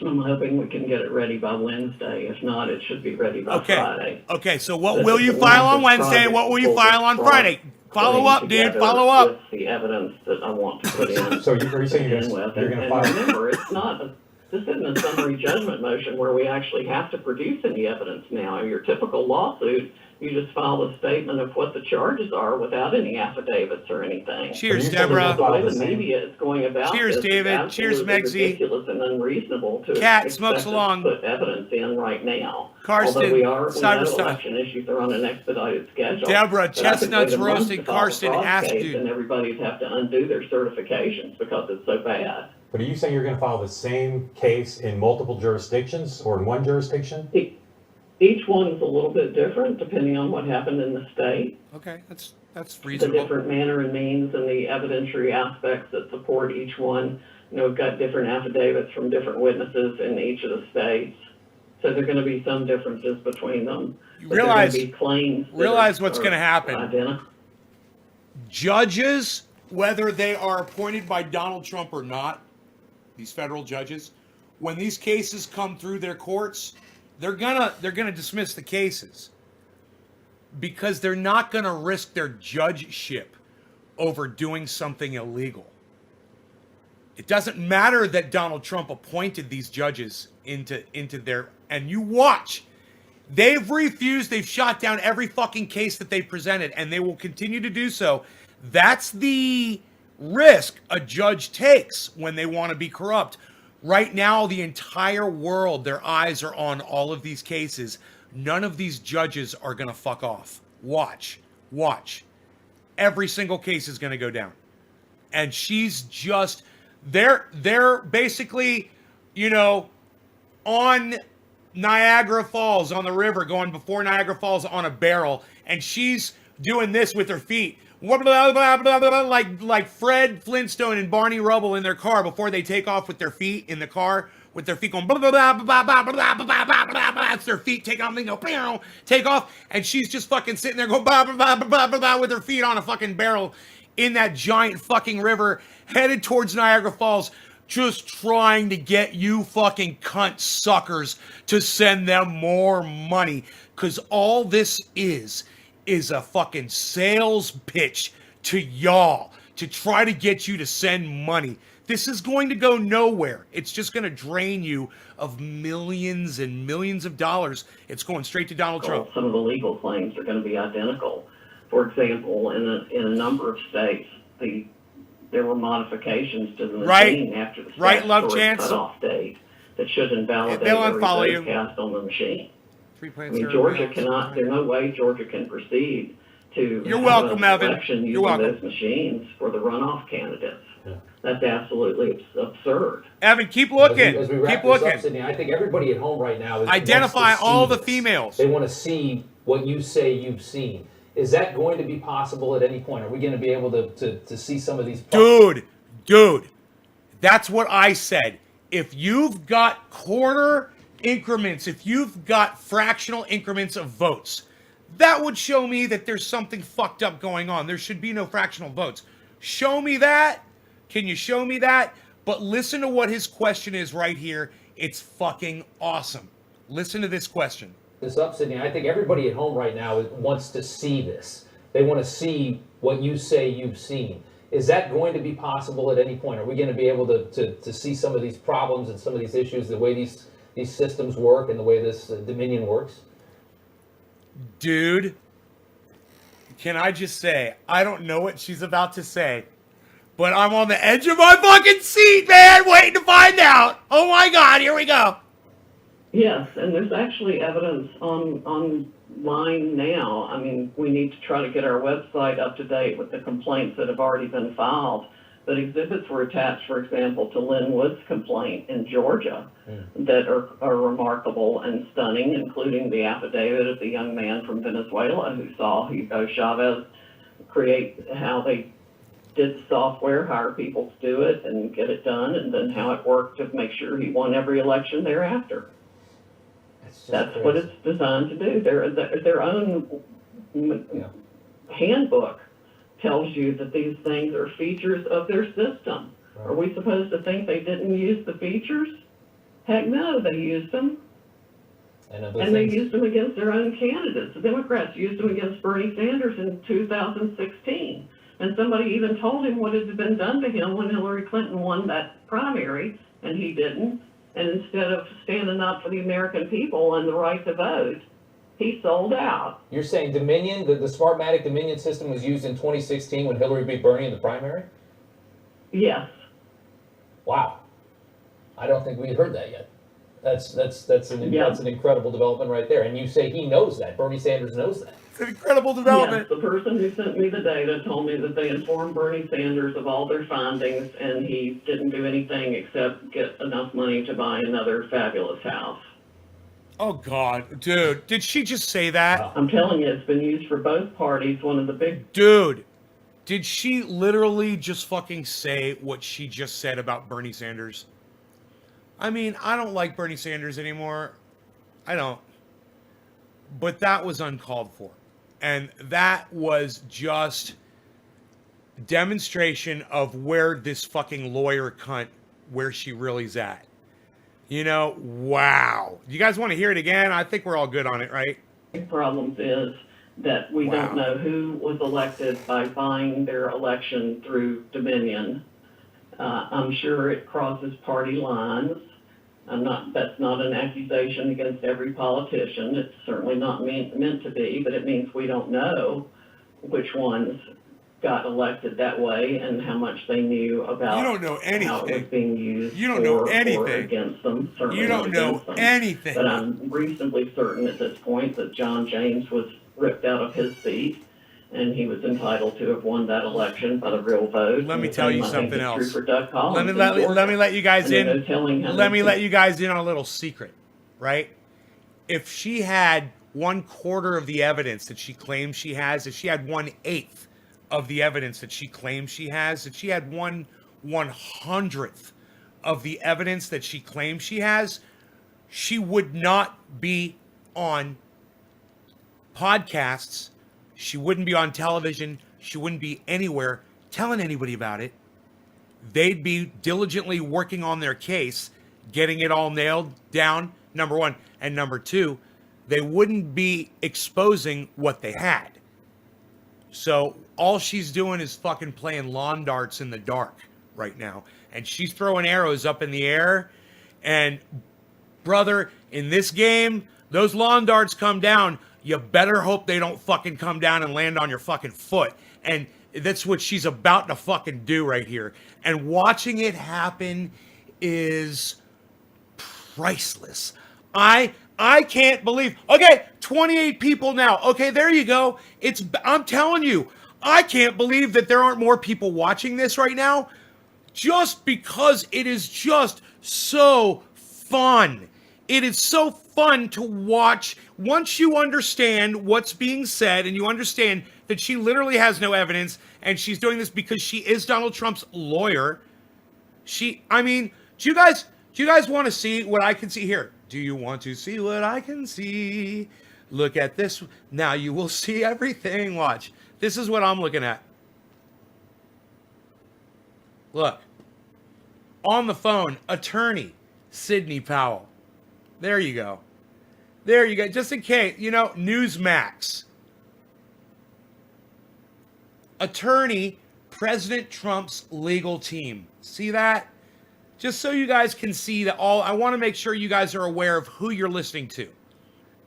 S3: I'm hoping we can get it ready by Wednesday. If not, it should be ready by Friday.
S1: Okay, so what
S3: This
S1: will
S3: is
S1: you
S3: a
S1: file on
S3: massive
S1: Wednesday and what will you
S3: project
S1: file on
S3: to pull this
S1: Friday? Follow
S3: claim
S1: up, dude.
S3: together
S1: Follow up.
S3: With the evidence that I want to put in.
S5: So are you saying you're
S3: begin
S5: going
S3: with.
S5: to
S3: And
S5: file?
S3: remember, this isn't a summary judgment motion where we actually have to produce any evidence now. In your typical lawsuit, you just file a statement of what the charges are without any affidavits or anything.
S1: Cheers,
S5: Are you saying
S1: Deborah.
S5: you're
S3: The way
S5: File
S3: the
S5: the same?
S3: media is going about
S1: Cheers,
S3: this
S1: David.
S3: is
S1: Cheers,
S3: absolutely
S1: Megsy.
S3: ridiculous and unreasonable to
S1: Cat,
S3: expect
S1: smokes
S3: us
S1: along.
S3: to put evidence in right now.
S1: Karsten,
S3: Although we know
S1: Cyberstuff.
S3: election issues are on an expedited schedule.
S1: Deborah,
S3: But I could
S1: chestnuts
S3: wait a month
S1: roasted,
S3: to file a
S1: Karsten,
S3: fraud
S1: ass
S3: case,
S1: dude.
S3: and everybody'd have to undo their certifications because it's so bad.
S5: But are you saying you're going to file the same case in multiple jurisdictions or in one jurisdiction?
S3: Each one's a little bit different depending on what happened in the state,
S1: Okay, that's
S3: the
S1: reasonable.
S3: different manner and means and the evidentiary aspects that support each one. We've got different affidavits from different witnesses in each of the states. So there are going to be some differences between them.
S1: You
S3: But there are
S1: realize-
S3: going to be claims that
S1: realize what's
S3: are
S1: gonna happen.
S3: Identical.
S1: Judges, whether they are appointed by Donald Trump or not, these federal judges, when these cases come through their courts, they're gonna dismiss the cases because they're not gonna risk their judgeship over doing something illegal. It doesn't matter that Donald Trump appointed these judges into their, and you watch. They've refused, they've shot down every fucking case that they've presented, and they will continue to do so. That's the risk a judge takes when they want to be corrupt. Right now, the entire world, their eyes are on all of these cases. None of these judges are going to fuck off. Watch. Every single case is going to go down. And she's just, they're basically, on Niagara Falls, on the river, going before Niagara Falls on a barrel, and she's doing this with her feet. Like Fred Flintstone and Barney Rubble in their car before they take off with their feet in the car, with their feet going blah, blah, blah, blah, blah, blah, blah, blah, blah, blah, blah. It's their feet taking off, they go, take off, and she's just fucking sitting there going blah, blah, blah, blah, blah, blah, with her feet on a fucking barrel in that giant fucking river, headed towards Niagara Falls, just trying to get you fucking cunt suckers to send them more money. Because all this is a fucking sales pitch to y'all to try to get you to send money. This is going to go nowhere. It's just going to drain you of millions and millions of dollars. It's going straight to Donald Trump.
S3: Some of the legal claims are going to be identical. For example, in a number of states, there were modifications to the machine after the statutory cutoff date that should invalidate every vote cast on the machine. Georgia cannot. There's no way Georgia can proceed to
S1: You're welcome, Evan.
S3: election
S1: You're
S3: using
S1: welcome.
S3: those machines for the runoff candidates. Yeah. That's absolutely absurd.
S1: Evan, keep looking.
S4: As we wrap
S1: Keep
S4: this
S1: looking.
S4: up, Sydney, I think everybody at home right now
S1: identify
S4: wants to
S1: all
S4: see
S1: the
S4: this.
S1: females.
S4: They want to see what you say you've seen. Is that going to be possible at any point? Are we going to be able to see some of these?
S1: Dude, that's what I said. If you've got quarter increments, if you've got fractional increments of votes, that would show me that there's something fucked up going on. There should be no fractional votes. Show me that. Can you show me that? But listen to what his question is right here. It's fucking awesome. Listen to this question.
S4: This up, Sydney. I think everybody at home right now wants to see this. They want to see what you say you've seen. Is that going to be possible at any point? Are we going to be able to see some of these problems and some of these issues, the way these systems work and the way this Dominion works?
S1: Dude, can I just say, I don't know what she's about to say, but I'm on the edge of my fucking seat, man, waiting to find out. Oh my God, here we go.
S3: Yes, and there's actually evidence online now. I mean, we need to try to get our website up to date with the complaints that have already been filed. But exhibits were attached, for example, to Lynn Wood's complaint in Georgia that are remarkable and stunning, including the affidavit of the young man from Venezuela who saw Hugo Chavez create how they did software, hire people to do it and get it done, and then how it worked to make sure he won every election thereafter. That's what it's designed to do. Their own handbook tells you that these things are features of their system.
S4: Right.
S3: Are we supposed to think they didn't use the features? Heck no, they used them. And they used them against their own candidates. The Democrats used them against Bernie Sanders in 2016. And somebody even told him what had been done to him when Hillary Clinton won that primary, and he didn't. And instead of standing up for the American people and the right to vote, he sold out.
S4: You're saying Dominion, the Smartmatic Dominion system was used in 2016 when Hillary beat Bernie in the primary?
S3: Yes.
S4: Wow. I don't think we had heard that yet. That's an incredible development right there. And you say he knows that. Bernie Sanders knows that.
S1: It's an incredible development.
S3: Yes, the person who sent me the data told me that they informed Bernie Sanders of all their findings, and he didn't do anything except get enough money to buy another fabulous house.
S1: Oh, God. Dude, did she just say that?
S5: Wow.
S3: I'm telling you, it's been used for both parties. One of the big...
S1: Dude, did she literally just fucking say what she just said about Bernie Sanders? I mean, I don't like Bernie Sanders anymore. I don't. But that was uncalled for. And that was just demonstration of where this fucking lawyer cunt, where she really's at. You know, wow. You guys want to hear it again? I think we're all good on it, right?
S3: problems is that we don't know who was elected by buying their election through Dominion. I'm sure it crosses party lines. That's not an accusation against every politician. It's certainly not meant to be, but it means we don't know which ones got elected that way and how much they knew about
S1: You don't know anything.
S3: how it was being used
S1: You don't know anything.
S3: or against them. Certainly
S1: You don't
S3: not
S1: know
S3: against them.
S1: anything.
S3: But I'm reasonably certain at this point that John James was ripped out of his seat, and he was entitled to have won that election by the real vote.
S1: Let me
S3: And
S1: tell you
S3: I think
S1: something
S3: it's true
S1: else.
S3: for Doug Collins
S1: Let me
S3: in
S1: let
S3: Georgia.
S1: me let you guys
S3: And there's
S1: in.
S3: no telling how
S1: Let me
S3: many
S1: let you guys in on a little secret, right? If she had 1/4 of the evidence that she claims she has, if she had 1/8 of the evidence that she claims she has, if she had 1/100th of the evidence that she claims she has, she would not be on podcasts. She wouldn't be on television. She wouldn't be anywhere telling anybody about it. They'd be diligently working on their case, getting it all nailed down, number one. And number two, they wouldn't be exposing what they had. So all she's doing is fucking playing lawn darts in the dark right now. And she's throwing arrows up in the air. And brother, in this game, those lawn darts come down. You better hope they don't fucking come down and land on your fucking foot. And that's what she's about to fucking do right here. And watching it happen is priceless. I can't believe. Okay, 28 people now. Okay, there you go. I'm telling you, I can't believe that there aren't more people watching this right now. Just because it is just so fun. It is so fun to watch. Once you understand what's being said and you understand that she literally has no evidence and she's doing this because she is Donald Trump's lawyer. Do you guys want to see what I can see here? Do you want to see what I can see? Look at this. Now you will see everything. Watch. This is what I'm looking at. Look. On the phone, attorney Sidney Powell. There you go. There you go. Just in case, Newsmax. Attorney, President Trump's legal team. See that? Just so you guys can see that I want to make sure you guys are aware of who you're listening to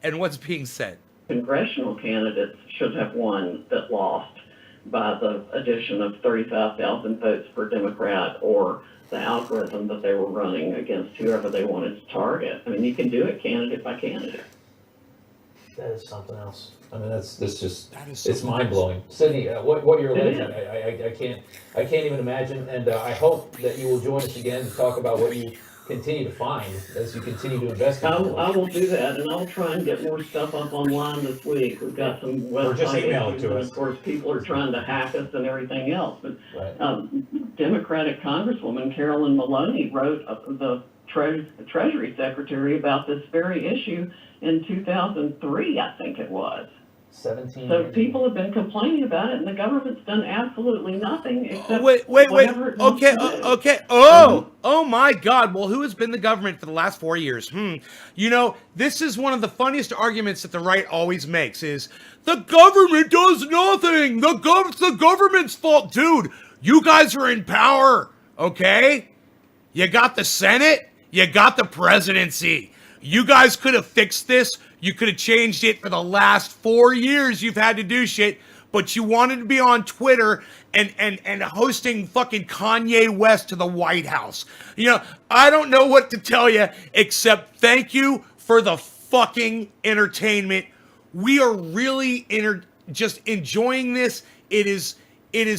S1: and what's being said.
S3: Congressional candidates should have won that lost by the addition of 35,000 votes per Democrat or the algorithm that they were running against whoever they wanted to target. I mean, you can do it candidate by candidate.
S4: That is something else. I mean, that's just
S1: That is
S4: it's
S1: something
S4: mind
S1: else.
S4: blowing. Sydney, what you're
S3: It
S4: alleging,
S3: is.
S4: I can't even imagine. And I hope that you will join us again to talk about what you continue to find as you continue to investigate.
S3: I will do that, and I'll try and get more stuff up online this week. We've got some
S5: Or just
S3: website
S5: email it
S3: issues,
S5: to
S3: and
S5: us.
S3: of course, people are trying to hack us and everything else. But
S4: Right.
S3: Democratic Congresswoman Carolyn Maloney wrote the Treasury Secretary about this very issue in 2003, I think it was.
S4: 17
S3: So
S4: years
S3: people have been complaining about it, and the government's done absolutely nothing except
S1: Wait.
S3: whatever it wants
S1: Okay,
S3: to do.
S1: okay. Oh my God. Well, who has been the government for the last 4 years? You know, this is one of the funniest arguments that the right always makes is the government does nothing. It's the government's fault. Dude, you guys are in power, okay? You got the Senate, you got the presidency. You guys could have fixed this. You could have changed it for the last 4 years. You've had to do shit, but you wanted to be on Twitter and hosting fucking Kanye West to the White House. You know, I don't know what to tell you except thank you for the fucking entertainment. We are really just enjoying this. It is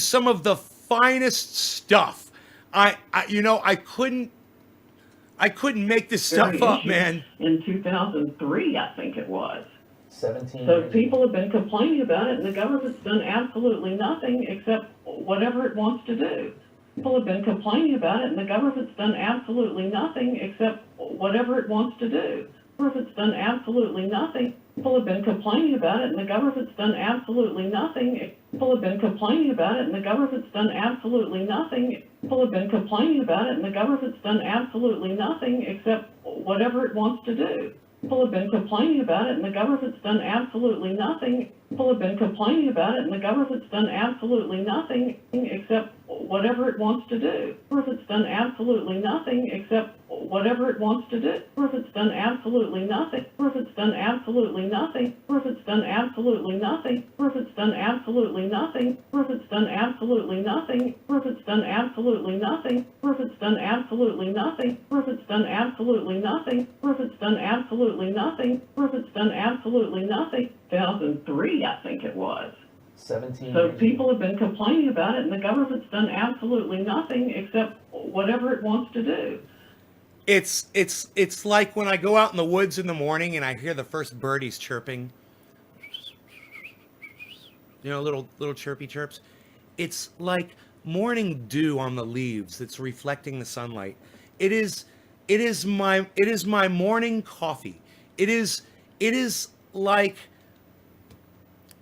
S1: some of the finest stuff. I couldn't make this stuff up,
S3: issue
S1: man.
S3: In 2003, I think it was.
S4: 17
S3: So
S4: years
S3: people have been complaining about it, and the government's done absolutely nothing except whatever it wants to do. People have been complaining about it, and the government's done absolutely nothing except whatever it wants to do. The government's done absolutely nothing. People have been complaining about it, and the government's done absolutely nothing. People have been complaining about it, and the government's done absolutely nothing. People have been complaining about it, and the government's done absolutely nothing except whatever it wants to do. People have been complaining about it, and the government's done absolutely nothing. People have been complaining about it, and the government's done absolutely nothing except whatever it wants to do. The government's done absolutely nothing except whatever it wants to do. The government's done absolutely nothing. The government's done absolutely nothing. The government's done absolutely nothing. The government's done absolutely nothing. The government's done absolutely nothing. The government's done absolutely nothing. The government's done absolutely nothing. The government's done absolutely nothing. The government's done absolutely nothing. The government's done absolutely nothing. 2003, I think it was.
S4: 17
S3: So
S4: years
S3: people have been complaining about it, and the government's done absolutely nothing except whatever it wants to do.
S1: It's like when I go out in the woods in the morning and I hear the first birdies chirping. You know, little chirpy chirps. It's like morning dew on the leaves that's reflecting the sunlight. It is my morning coffee. It is like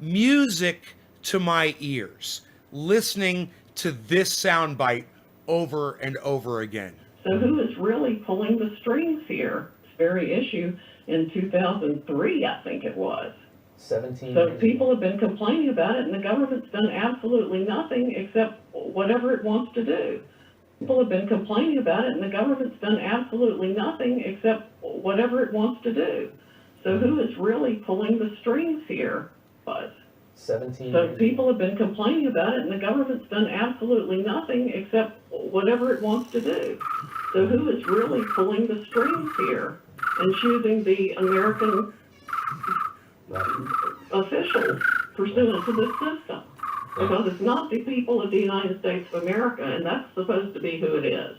S1: music to my ears, listening to this soundbite over and over again.
S3: So who is really pulling the strings here? This very issue in 2003, I think it was.
S4: 17
S3: So
S4: years
S3: people have been complaining about it, and the government's done absolutely nothing except whatever it wants to do. People have been complaining about it, and the government's done absolutely nothing except whatever it wants to do. So who is really pulling the strings here? Was.
S4: 17
S3: So
S4: years
S3: people have been complaining about it, and the government's done absolutely nothing except whatever it wants to do. So who is really pulling the strings here and choosing the American officials pursuant to this system? Because it's not the people of the United States of America, and that's supposed to be who it is.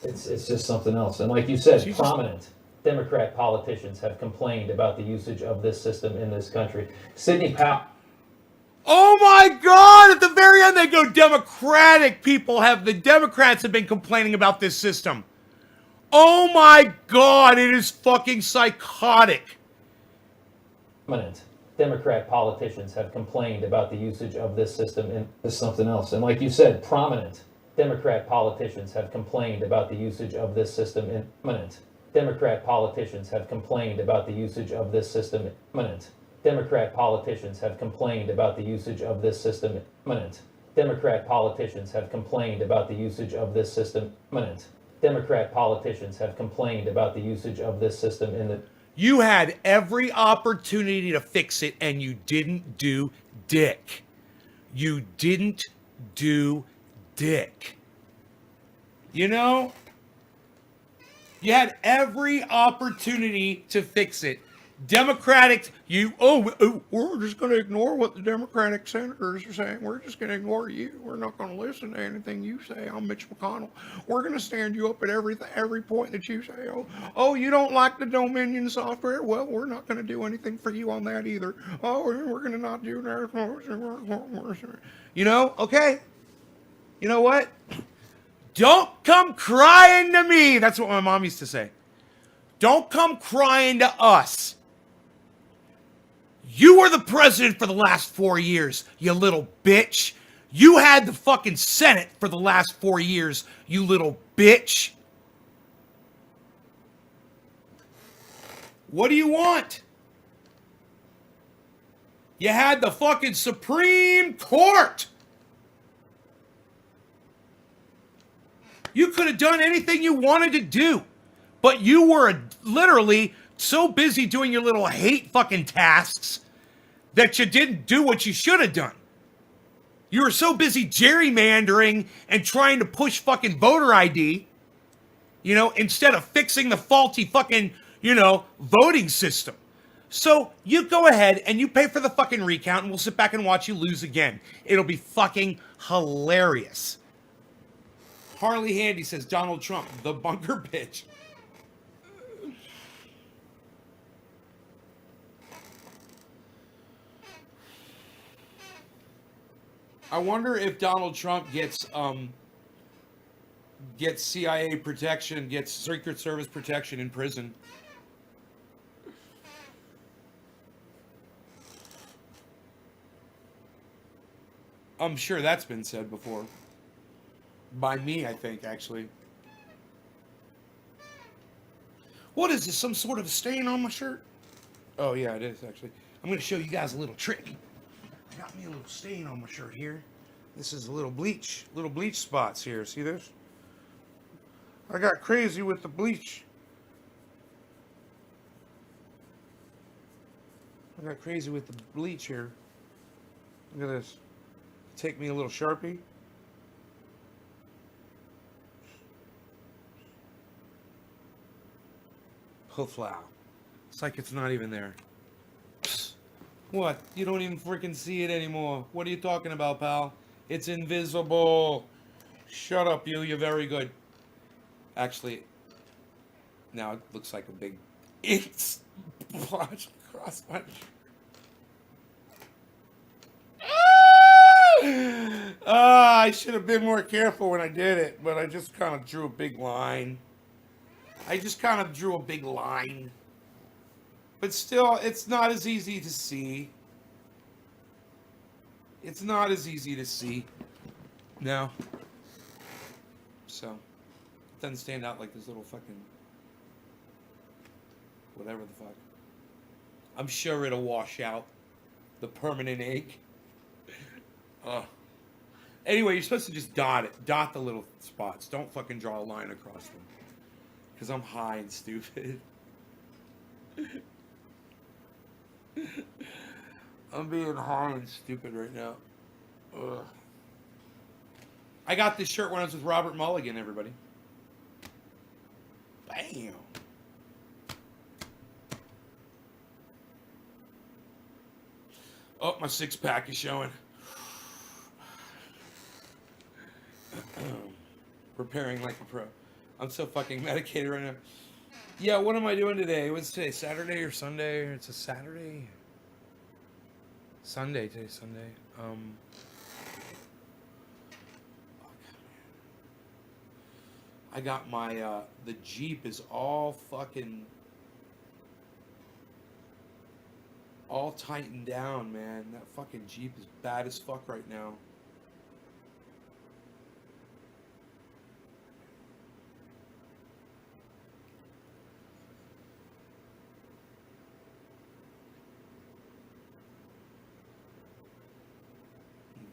S4: It's just something else. And like you said,
S1: Jesus.
S4: prominent Democrat politicians have complained about the usage of this system in this country. Sidney Powell.
S1: Oh my God! At the very end, they go Democratic people the Democrats have been complaining about this system. Oh my God! It is fucking psychotic.
S4: Prominent Democrat politicians have complained about the usage of this system in this something else. And like you said, prominent Democrat politicians have complained about the usage of this system in prominent Democrat politicians have complained about the usage of this system. Prominent Democrat politicians have complained about the usage of this system. Prominent Democrat politicians have complained about the usage of this system. Prominent Democrat politicians have complained about the usage of this system in the.
S1: You had every opportunity to fix it, and you didn't do dick. You didn't do dick. You know, you had every opportunity to fix it. Democratic, we're just going to ignore what the Democratic senators are saying. We're just going to ignore you. We're not going to listen to anything you say. I'm Mitch McConnell. We're going to stand you up at every point that you say. Oh, you don't like the Dominion software? Well, we're not going to do anything for you on that either. Oh, we're going to not do that. You know, okay. You know what? Don't come crying to me. That's what my mom used to say. Don't come crying to us. You were the president for the last 4 years, you little bitch. You had the fucking Senate for the last 4 years, you little bitch. What do you want? You had the fucking Supreme Court. You could have done anything you wanted to do, but you were literally so busy doing your little hate fucking tasks that you didn't do what you should have done. You were so busy gerrymandering and trying to push fucking voter ID, you know, instead of fixing the faulty fucking, you know, voting system. So you go ahead and you pay for the fucking recount and we'll sit back and watch you lose again. It'll be fucking hilarious. Harley Handy says Donald Trump, the bunker bitch. I wonder if Donald Trump gets CIA protection, gets Secret Service protection in prison. I'm sure that's been said before. By me, I think, actually. What is this, some sort of stain on my shirt? Oh, yeah, it is, actually. I'm going to show you guys a little trick. I got me a little stain on my shirt here. This is a little bleach spots here. See this? I got crazy with the bleach. I got crazy with the bleach here. Look at this. Take me a little Sharpie. Hooflow. It's like it's not even there. Psst. What? You don't even freaking see it anymore. What are you talking about, pal? It's invisible. Shut up, you. You're very good. Actually, now it looks like a big ink splotch across my I should have been more careful when I did it, but I just kind of drew a big line. But still, it's not as easy to see. It's not as easy to see. No. So, it doesn't stand out like this little fucking... whatever the fuck. I'm sure it'll wash out. The permanent ink. Anyway, you're supposed to just dot it. Dot the little spots. Don't fucking draw a line across them. Because I'm high and stupid. I'm being high and stupid right now. Ugh. I got this shirt when I was with Robert Mulligan, everybody. Bam. Oh, my six-pack is showing. Preparing like a pro. I'm so fucking medicated right now. Yeah, what am I doing today? What's today? Saturday or Sunday? It's a Saturday? Sunday. Today's Sunday. I got my, the Jeep is all fucking, all tightened down, man. That fucking Jeep is bad as fuck right now.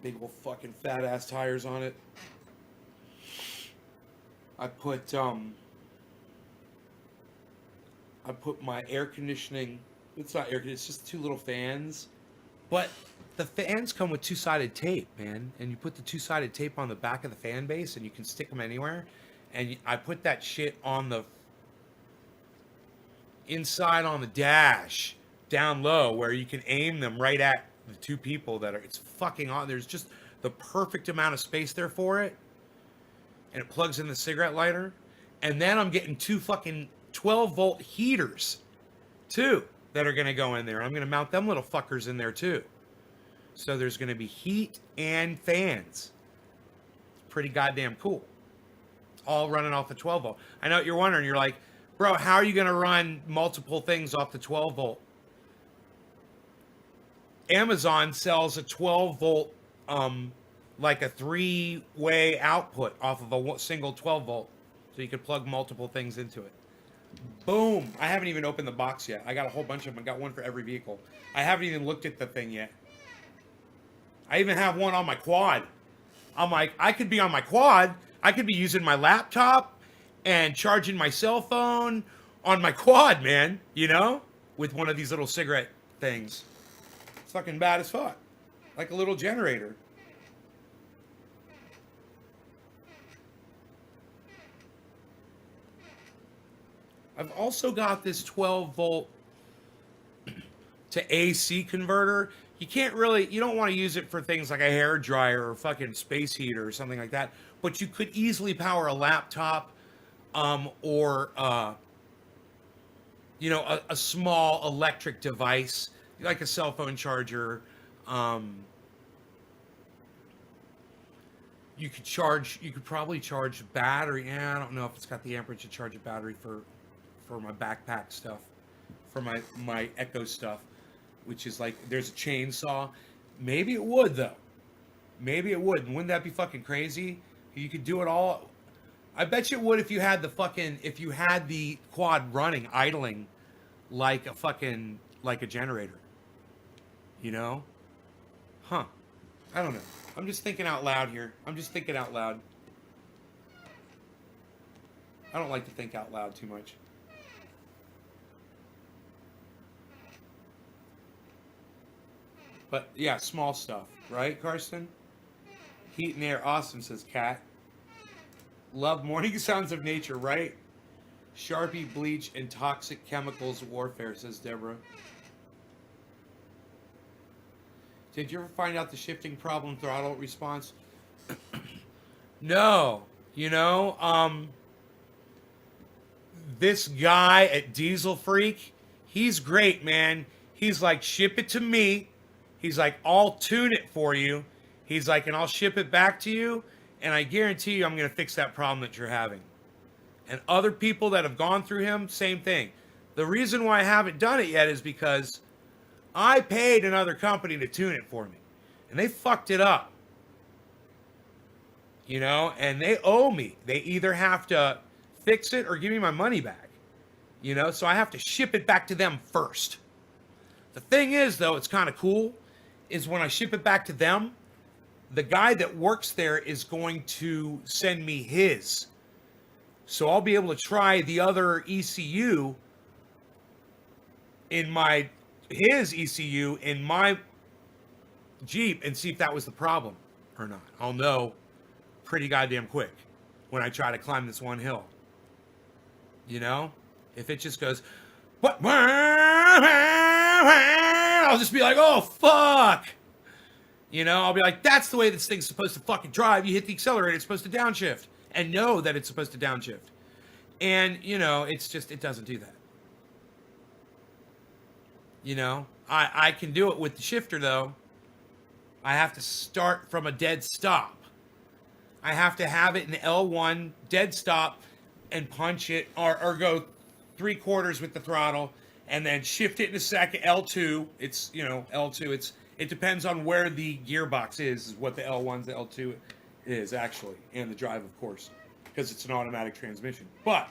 S1: Big old fucking fat ass tires on it. I put my air conditioning, it's not air conditioning, it's just two little fans. But the fans come with two-sided tape, man. And you put the two-sided tape on the back of the fan base and you can stick them anywhere. and I put that shit on the inside on the dash down low where you can aim them right at the two people that are, it's fucking on. There's just the perfect amount of space there for it. And it plugs in the cigarette lighter. And then I'm getting two fucking 12-volt heaters too that are going to go in there. I'm going to mount them little fuckers in there too. So there's going to be heat and fans. It's pretty goddamn cool. It's all running off the 12 volt. I know what you're wondering. You're like, bro, how are you going to run multiple things off the 12 volt? Amazon sells a 12 volt, like a 3-way output off of a single 12 volt. So you could plug multiple things into it. Boom. I haven't even opened the box yet. I got a whole bunch of them. I got one for every vehicle. I haven't even looked at the thing yet. I even have one on my quad. I'm like, I could be on my quad. I could be using my laptop and charging my cell phone on my quad, man. You know? With one of these little cigarette things. It's fucking bad as fuck. Like a little generator. I've also got this 12 volt to AC converter. You can't really, you don't want to use it for things like a hair dryer or fucking space heater or something like that. But you could easily power a laptop, or you know, a small electric device like a cell phone charger. You could probably charge battery. Yeah, I don't know if it's got the amperage to charge a battery for my backpack stuff, for my Echo stuff, which is like, there's a chainsaw. Maybe it would though. Maybe it would. And wouldn't that be fucking crazy? You could do it all. I bet you it would if you had the quad running, idling like a generator. You know? Huh. I don't know. I'm just thinking out loud here. I don't like to think out loud too much. But yeah, small stuff, right, Karsten? Heat and air, awesome, says Kat. Love morning sounds of nature, right? Sharpie, bleach, and toxic chemicals warfare, says Deborah. Did you ever find out the shifting problem throttle response? No. You know, this guy at Diesel Freak, he's great, man. He's like, ship it to me. He's like, I'll tune it for you. He's like, and I'll ship it back to you. And I guarantee you I'm going to fix that problem that you're having. And other people that have gone through him, same thing. The reason why I haven't done it yet is because I paid another company to tune it for me. And they fucked it up. You know, and they owe me. They either have to fix it or give me my money back. You know, so I have to ship it back to them first. The thing is, though, it's kind of cool, is when I ship it back to them, the guy that works there is going to send me his. So I'll be able to try the other ECU in his ECU in my Jeep and see if that was the problem or not. I'll know pretty goddamn quick when I try to climb this one hill. You know? If it just goes, what? I'll just be like, oh, fuck. You know, I'll be like, that's the way this thing's supposed to fucking drive. You hit the accelerator, it's supposed to downshift. And know that it's supposed to downshift. And, you know, it's just, it doesn't do that. You know, I can do it with the shifter, though. I have to start from a dead stop. I have to have it in L1, dead stop, and punch it, or go 3/4 with the throttle, and then shift it in a second, L2. It's, you know, L2. It depends on where the gearbox is what the L1's, the L2 is, actually, and the drive, of course, because it's an automatic transmission. But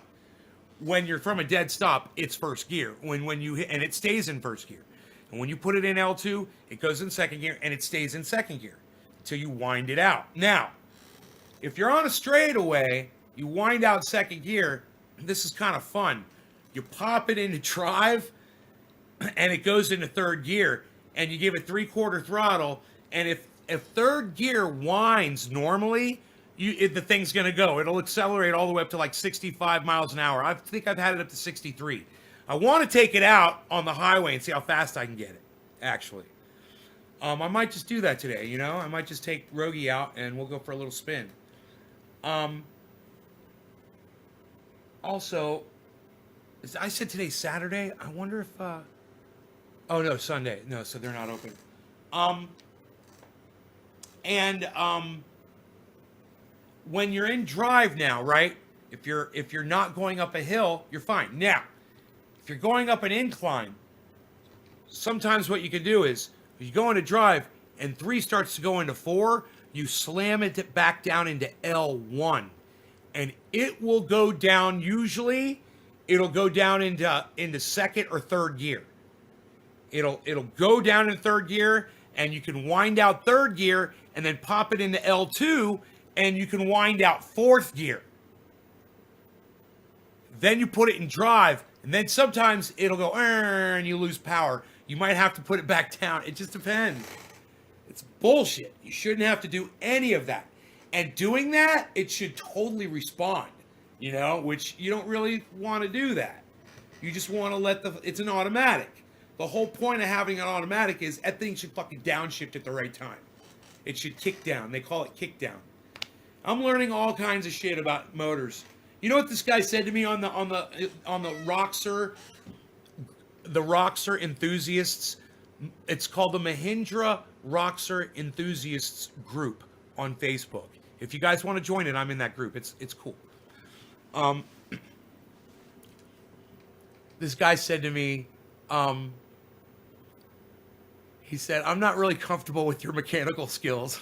S1: when you're from a dead stop, it's first gear. When you hit, and it stays in first gear. And when you put it in L2, it goes in second gear, and it stays in second gear until you wind it out. Now, if you're on a straightaway, you wind out second gear, this is kind of fun. You pop it into drive, and it goes into third gear, and you give it 3/4 throttle, and if third gear winds normally, the thing's gonna go. It'll accelerate all the way up to like 65 miles an hour. I think I've had it up to 63. I want to take it out on the highway and see how fast I can get it. Actually, I might just do that today. I might just take Rogie out and we'll go for a little spin. Also, I said today's Saturday. I wonder if. Oh no, Sunday. No, so they're not open. When you're in drive now, right? If you're not going up a hill, you're fine. Now, if you're going up an incline, sometimes what you can do is you go into drive and 3 starts to go into 4, you slam it back down into L1, and it will go down. Usually, it'll go down into second or third gear. It'll go down in third gear, and you can wind out third gear and then pop it into L2, and you can wind out fourth gear. Then you put it in drive, and then sometimes it'll go and you lose power. You might have to put it back down. It just depends. It's bullshit. You shouldn't have to do any of that. And doing that, it should totally respond, which you don't really want to do that. You just want to it's an automatic. The whole point of having an automatic is that thing should fucking downshift at the right time. It should kick down. They call it kick down. I'm learning all kinds of shit about motors. You know what this guy said to me on the Roxor, the Roxor enthusiasts? It's called the Mahindra Roxor enthusiasts group on Facebook. If you guys want to join it, I'm in that group. It's cool. This guy said to me, he said, "I'm not really comfortable with your mechanical skills."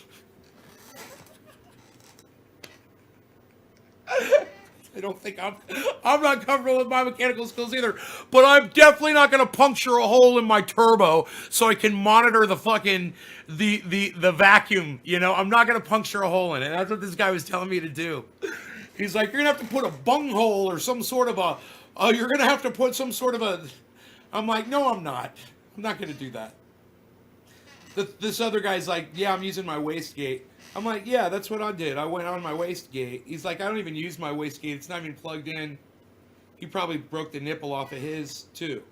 S1: I don't think I'm not comfortable with my mechanical skills either, but I'm definitely not going to puncture a hole in my turbo so I can monitor the fucking the vacuum. I'm not going to puncture a hole in it. That's what this guy was telling me to do. He's like, you're going to have to put a bung hole or some sort of you're going to have to put some sort of a. I'm like, no, I'm not. I'm not going to do that. This other guy's like, yeah, I'm using my wastegate. I'm like, yeah, that's what I did. I went on my wastegate. He's like, I don't even use my wastegate. It's not even plugged in. He probably broke the nipple off of his, too.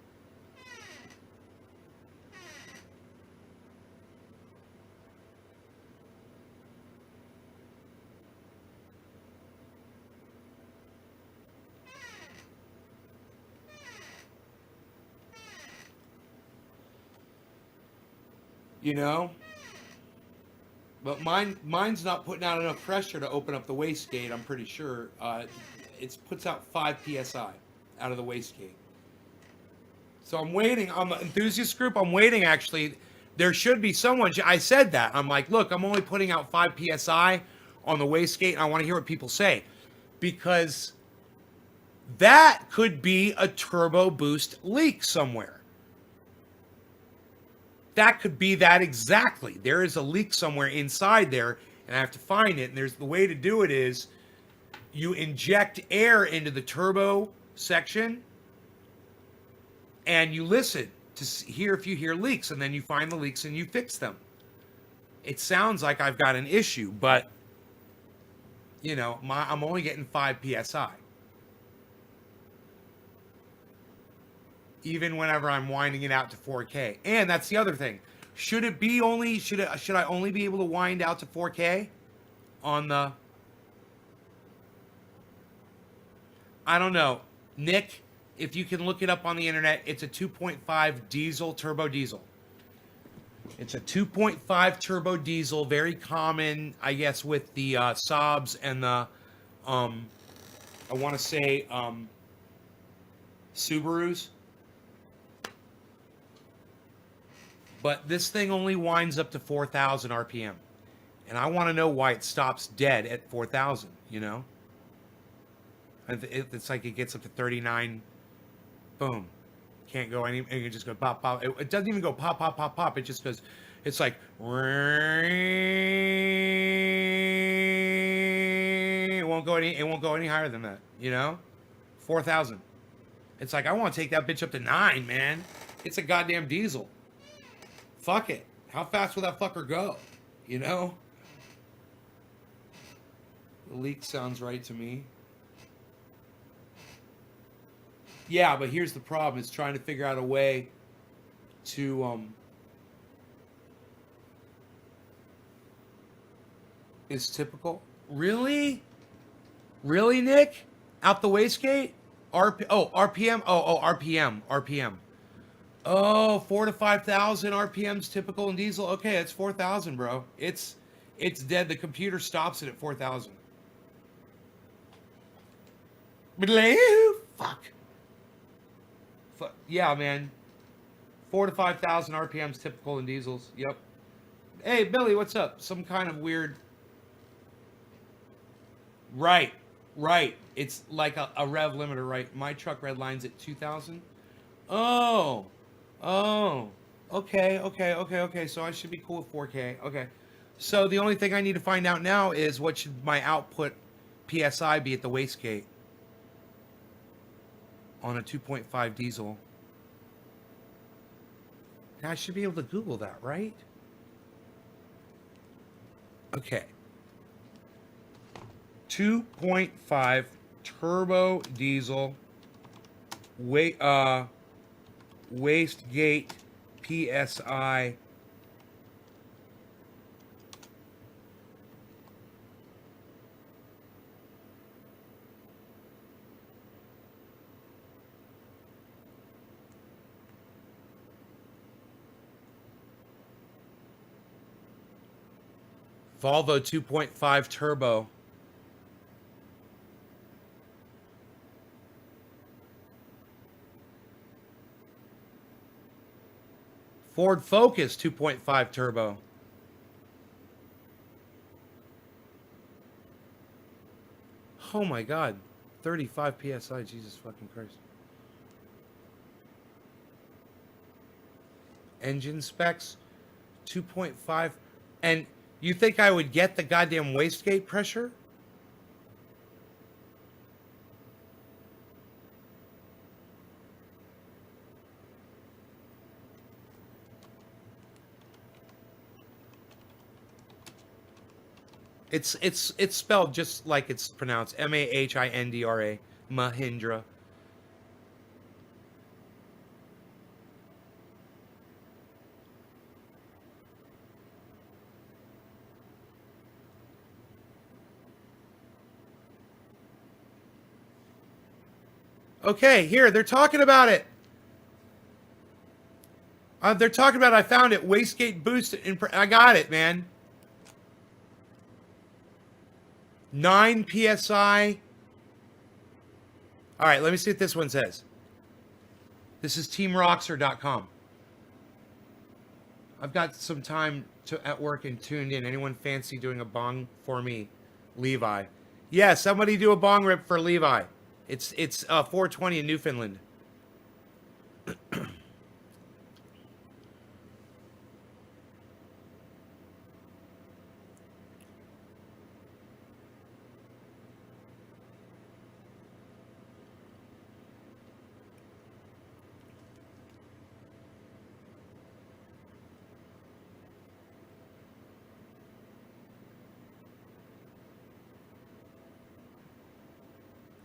S1: But mine's not putting out enough pressure to open up the wastegate, I'm pretty sure. It puts out 5 psi out of the wastegate. So I'm waiting on the enthusiast group. I'm waiting, actually. There should be someone. I said that. I'm like, look, I'm only putting out 5 psi on the wastegate, and I want to hear what people say. Because that could be a turbo boost leak somewhere. That could be that exactly. There is a leak somewhere inside there, and I have to find it. And the way to do it is you inject air into the turbo section, and you listen to hear if you hear leaks, and then you find the leaks and you fix them. It sounds like I've got an issue, but I'm only getting 5 psi. Even whenever I'm winding it out to 4K. And that's the other thing. Should I only be able to wind out to 4K on the... I don't know. Nick, if you can look it up on the internet, it's a 2.5 diesel, turbo diesel. It's a 2.5 turbo diesel, very common, I guess, with the Saabs and the, I want to say, Subarus. But this thing only winds up to 4,000 RPM. And I want to know why it stops dead at 4,000, It's like it gets up to 39, boom. Can't go any, and it just goes pop, pop. It doesn't even go pop, pop, pop, pop. It just goes, it's like, it won't go any higher than that, 4,000. It's like, I want to take that bitch up to 9, man. It's a goddamn diesel. Fuck it. How fast will that fucker go? The leak sounds right to me. Yeah, but here's the problem: is trying to figure out a way to is typical. Really? Really, Nick? Out the wastegate? RPM? RPM. Oh, 4 to 5,000 RPMs typical in diesel. Okay, it's 4,000, bro. It's dead. The computer stops it at 4,000. Fuck. Yeah, man. 4 to 5,000 RPMs typical in diesels. Yep. Hey, Billy, what's up? Some kind of weird. Right. It's like a rev limiter, right? My truck red lines at 2,000. Oh. Okay. So I should be cool with 4K. Okay. So the only thing I need to find out now is what should my output PSI be at the wastegate on a 2.5 diesel. Now I should be able to Google that, right? Okay. 2.5 turbo diesel wastegate PSI. Volvo 2.5 turbo. Ford Focus 2.5 turbo. Oh my God. 35 PSI. Jesus fucking Christ. Engine specs 2.5. And you think I would get the goddamn wastegate pressure? It's spelled just like it's pronounced. Mahindra. Mahindra. Okay, here, they're talking about it. They're talking about it. I found it. Wastegate boost. I got it, man. 9 PSI. All right, let me see what this one says. This is teamroxer.com. I've got some time at work and tuned in. Anyone fancy doing a bong for me? Levi. Yeah, somebody do a bong rip for Levi. It's 420 in Newfoundland.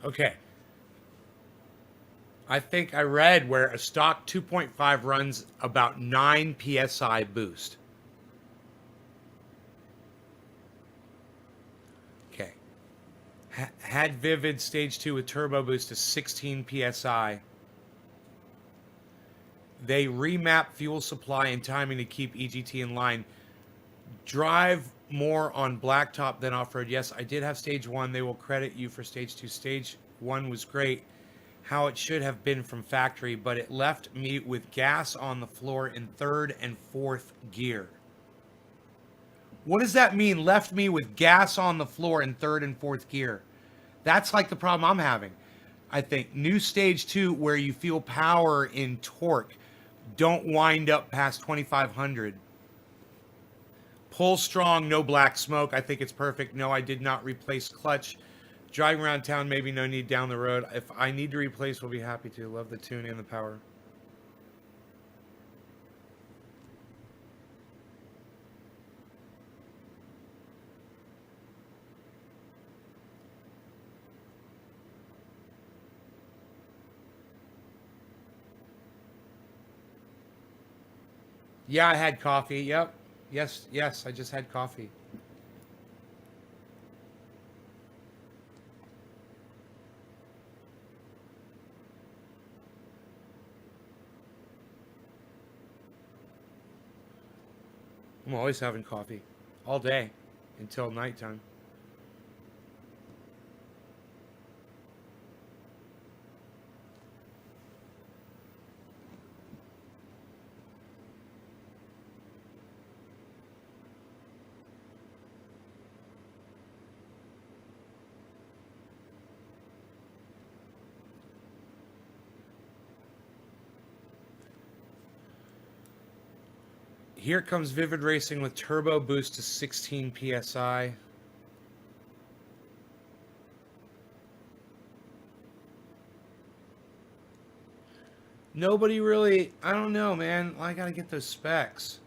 S1: Okay. I think I read where a stock 2.5 runs about 9 PSI boost. Okay. Had Vivid Stage 2 with turbo boost to 16 PSI. They remap fuel supply and timing to keep EGT in line. Drive more on blacktop than off-road. Yes, I did have Stage 1. They will credit you for Stage 2. Stage 1 was great. How it should have been from factory, but it left me with gas on the floor in third and fourth gear. What does that mean? Left me with gas on the floor in third and fourth gear. That's like the problem I'm having. I think new Stage 2 where you feel power in torque. Don't wind up past 2,500. Pull strong, no black smoke. I think it's perfect. No, I did not replace clutch. Driving around town, maybe no need down the road. If I need to replace, we'll be happy to. Love the tune and the power. Yeah, I had coffee. Yep. Yes, yes, I just had coffee. I'm always having coffee. All day. Until nighttime. Here comes Vivid Racing with turbo boost to 16 psi. Nobody really, I don't know, man. I gotta get those specs.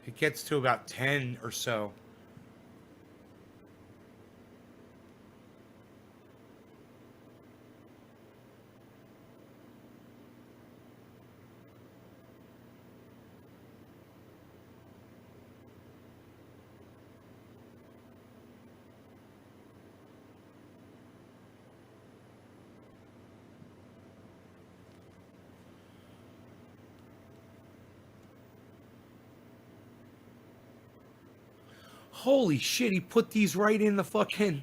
S1: It gets to about 10 or so. Holy shit, he put these right in the fucking...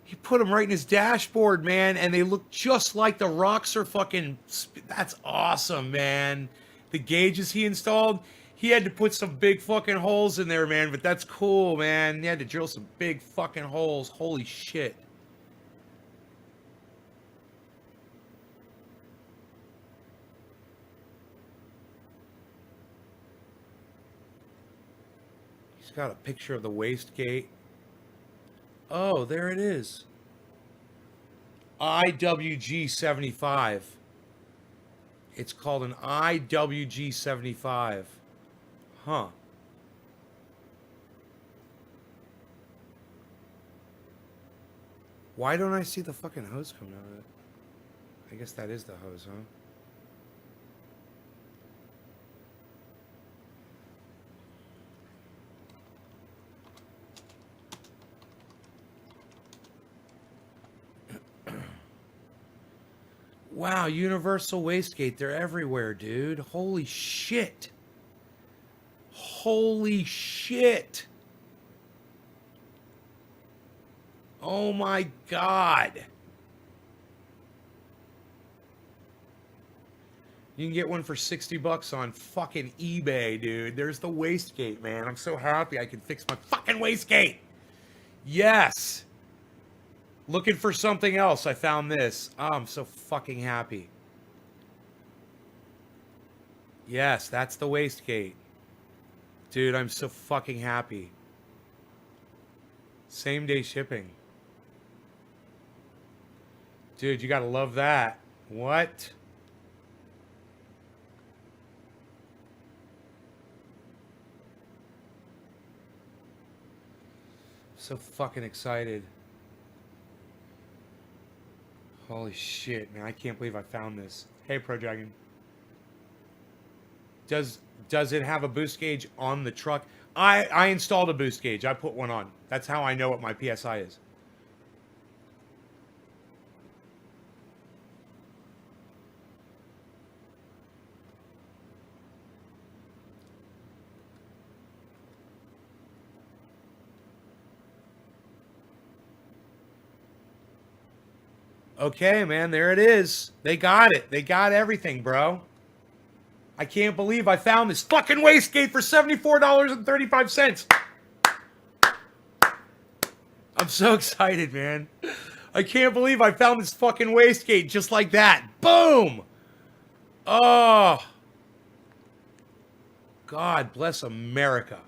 S1: He put them right in his dashboard, man, and they look just like the rocks are fucking... That's awesome, man. The gauges he installed, he had to put some big fucking holes in there, man, but that's cool, man. He had to drill some big fucking holes. Holy shit. He's got a picture of the wastegate. Oh, there it is. IWG 75. It's called an IWG 75. Huh. Why don't I see the fucking hose coming out of it? I guess that is the hose, huh? Wow, universal wastegate. They're everywhere, dude. Holy shit. Holy shit. Oh my god. You can get one for 60 bucks on fucking eBay, dude. There's the wastegate, man. I'm so happy I can fix my fucking wastegate. Yes. Looking for something else. I found this. Oh, I'm so fucking happy. Yes, that's the wastegate. Dude, I'm so fucking happy. Same day shipping. Dude, you gotta love that. What? So fucking excited. Holy shit, man. I can't believe I found this. Hey, Pro Dragon. Does it have a boost gauge on the truck? I installed a boost gauge. I put one on. That's how I know what my PSI is. Okay, man, there it is. They got it. They got everything, bro. I can't believe I found this fucking wastegate for $74.35. I'm so excited, man. I can't believe I found this fucking wastegate just like that. Boom! Oh. God bless America.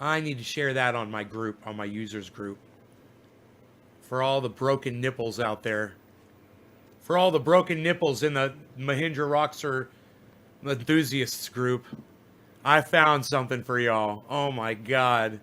S1: I need to share that on my group, on my users group. For all the broken nipples out there. For all the broken nipples in the Mahindra Roxer enthusiasts group, I found something for y'all. Oh my god.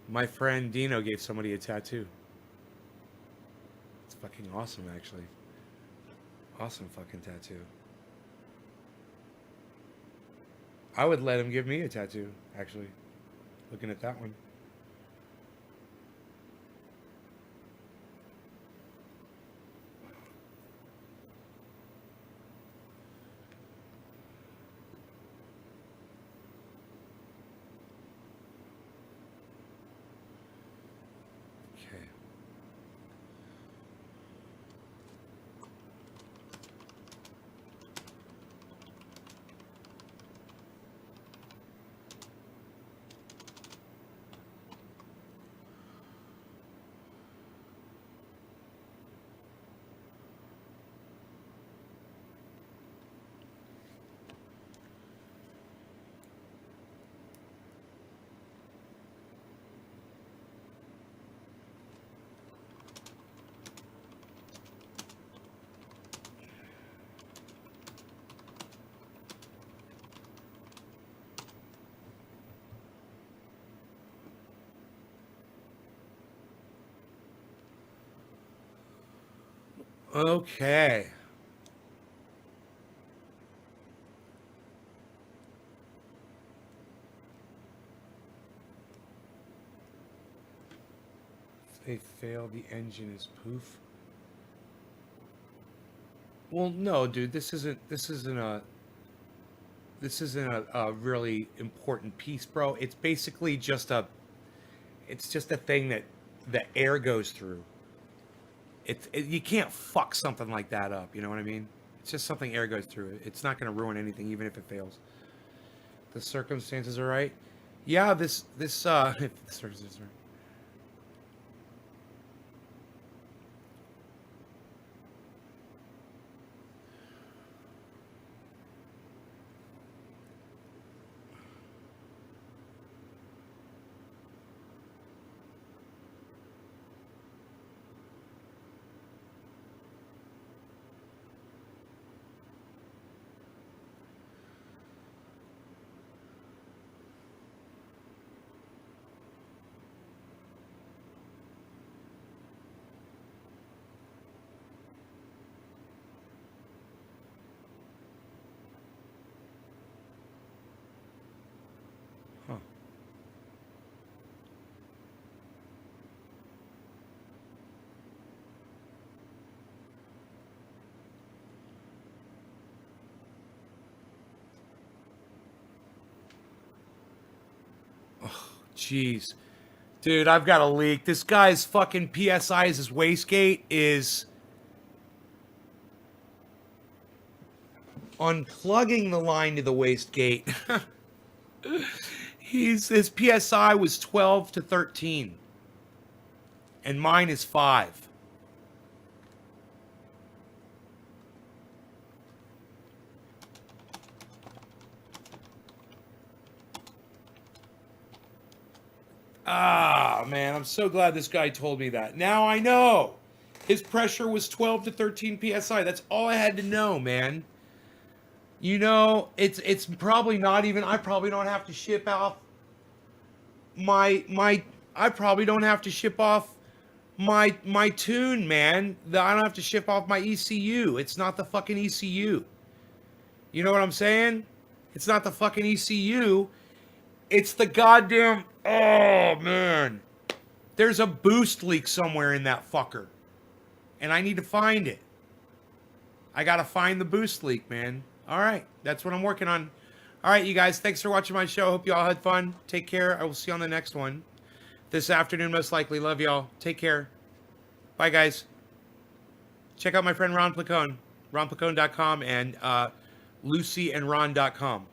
S1: My friend Dino gave somebody a tattoo. It's fucking awesome, actually. Awesome fucking tattoo. I would let him give me a tattoo, actually. Looking at that one. Okay. Okay. If they fail, the engine is poof. Well, no, dude, this isn't a really important piece, bro. It's basically just it's just a thing that the air goes through. You can't fuck something like that up, you know what I mean? It's just something air goes through. It's not going to ruin anything, even if it fails. The circumstances are right. Yeah, this if the circumstances are right. Huh. Jeez. Dude, I've got a leak. This guy's fucking PSI as his wastegate is unplugging the line to the wastegate. His PSI was 12 to 13. And mine is 5. Ah, man, I'm so glad this guy told me that. Now I know. His pressure was 12 to 13 PSI. That's all I had to know, man. You know, it's probably not even, I probably don't have to ship off I probably don't have to ship off my tune, man. I don't have to ship off my ECU. It's not the fucking ECU. You know what I'm saying? It's not the fucking ECU. It's the goddamn, oh man. There's a boost leak somewhere in that fucker. And I need to find it. I gotta find the boost leak, man. Alright, that's what I'm working on. Alright, you guys, thanks for watching my show. Hope you all had fun. Take care. I will see you on the next one. This afternoon, most likely. Love y'all. Take care. Bye, guys. Check out my friend Ron Placone. RonPlacone.com and LucyandRon.com.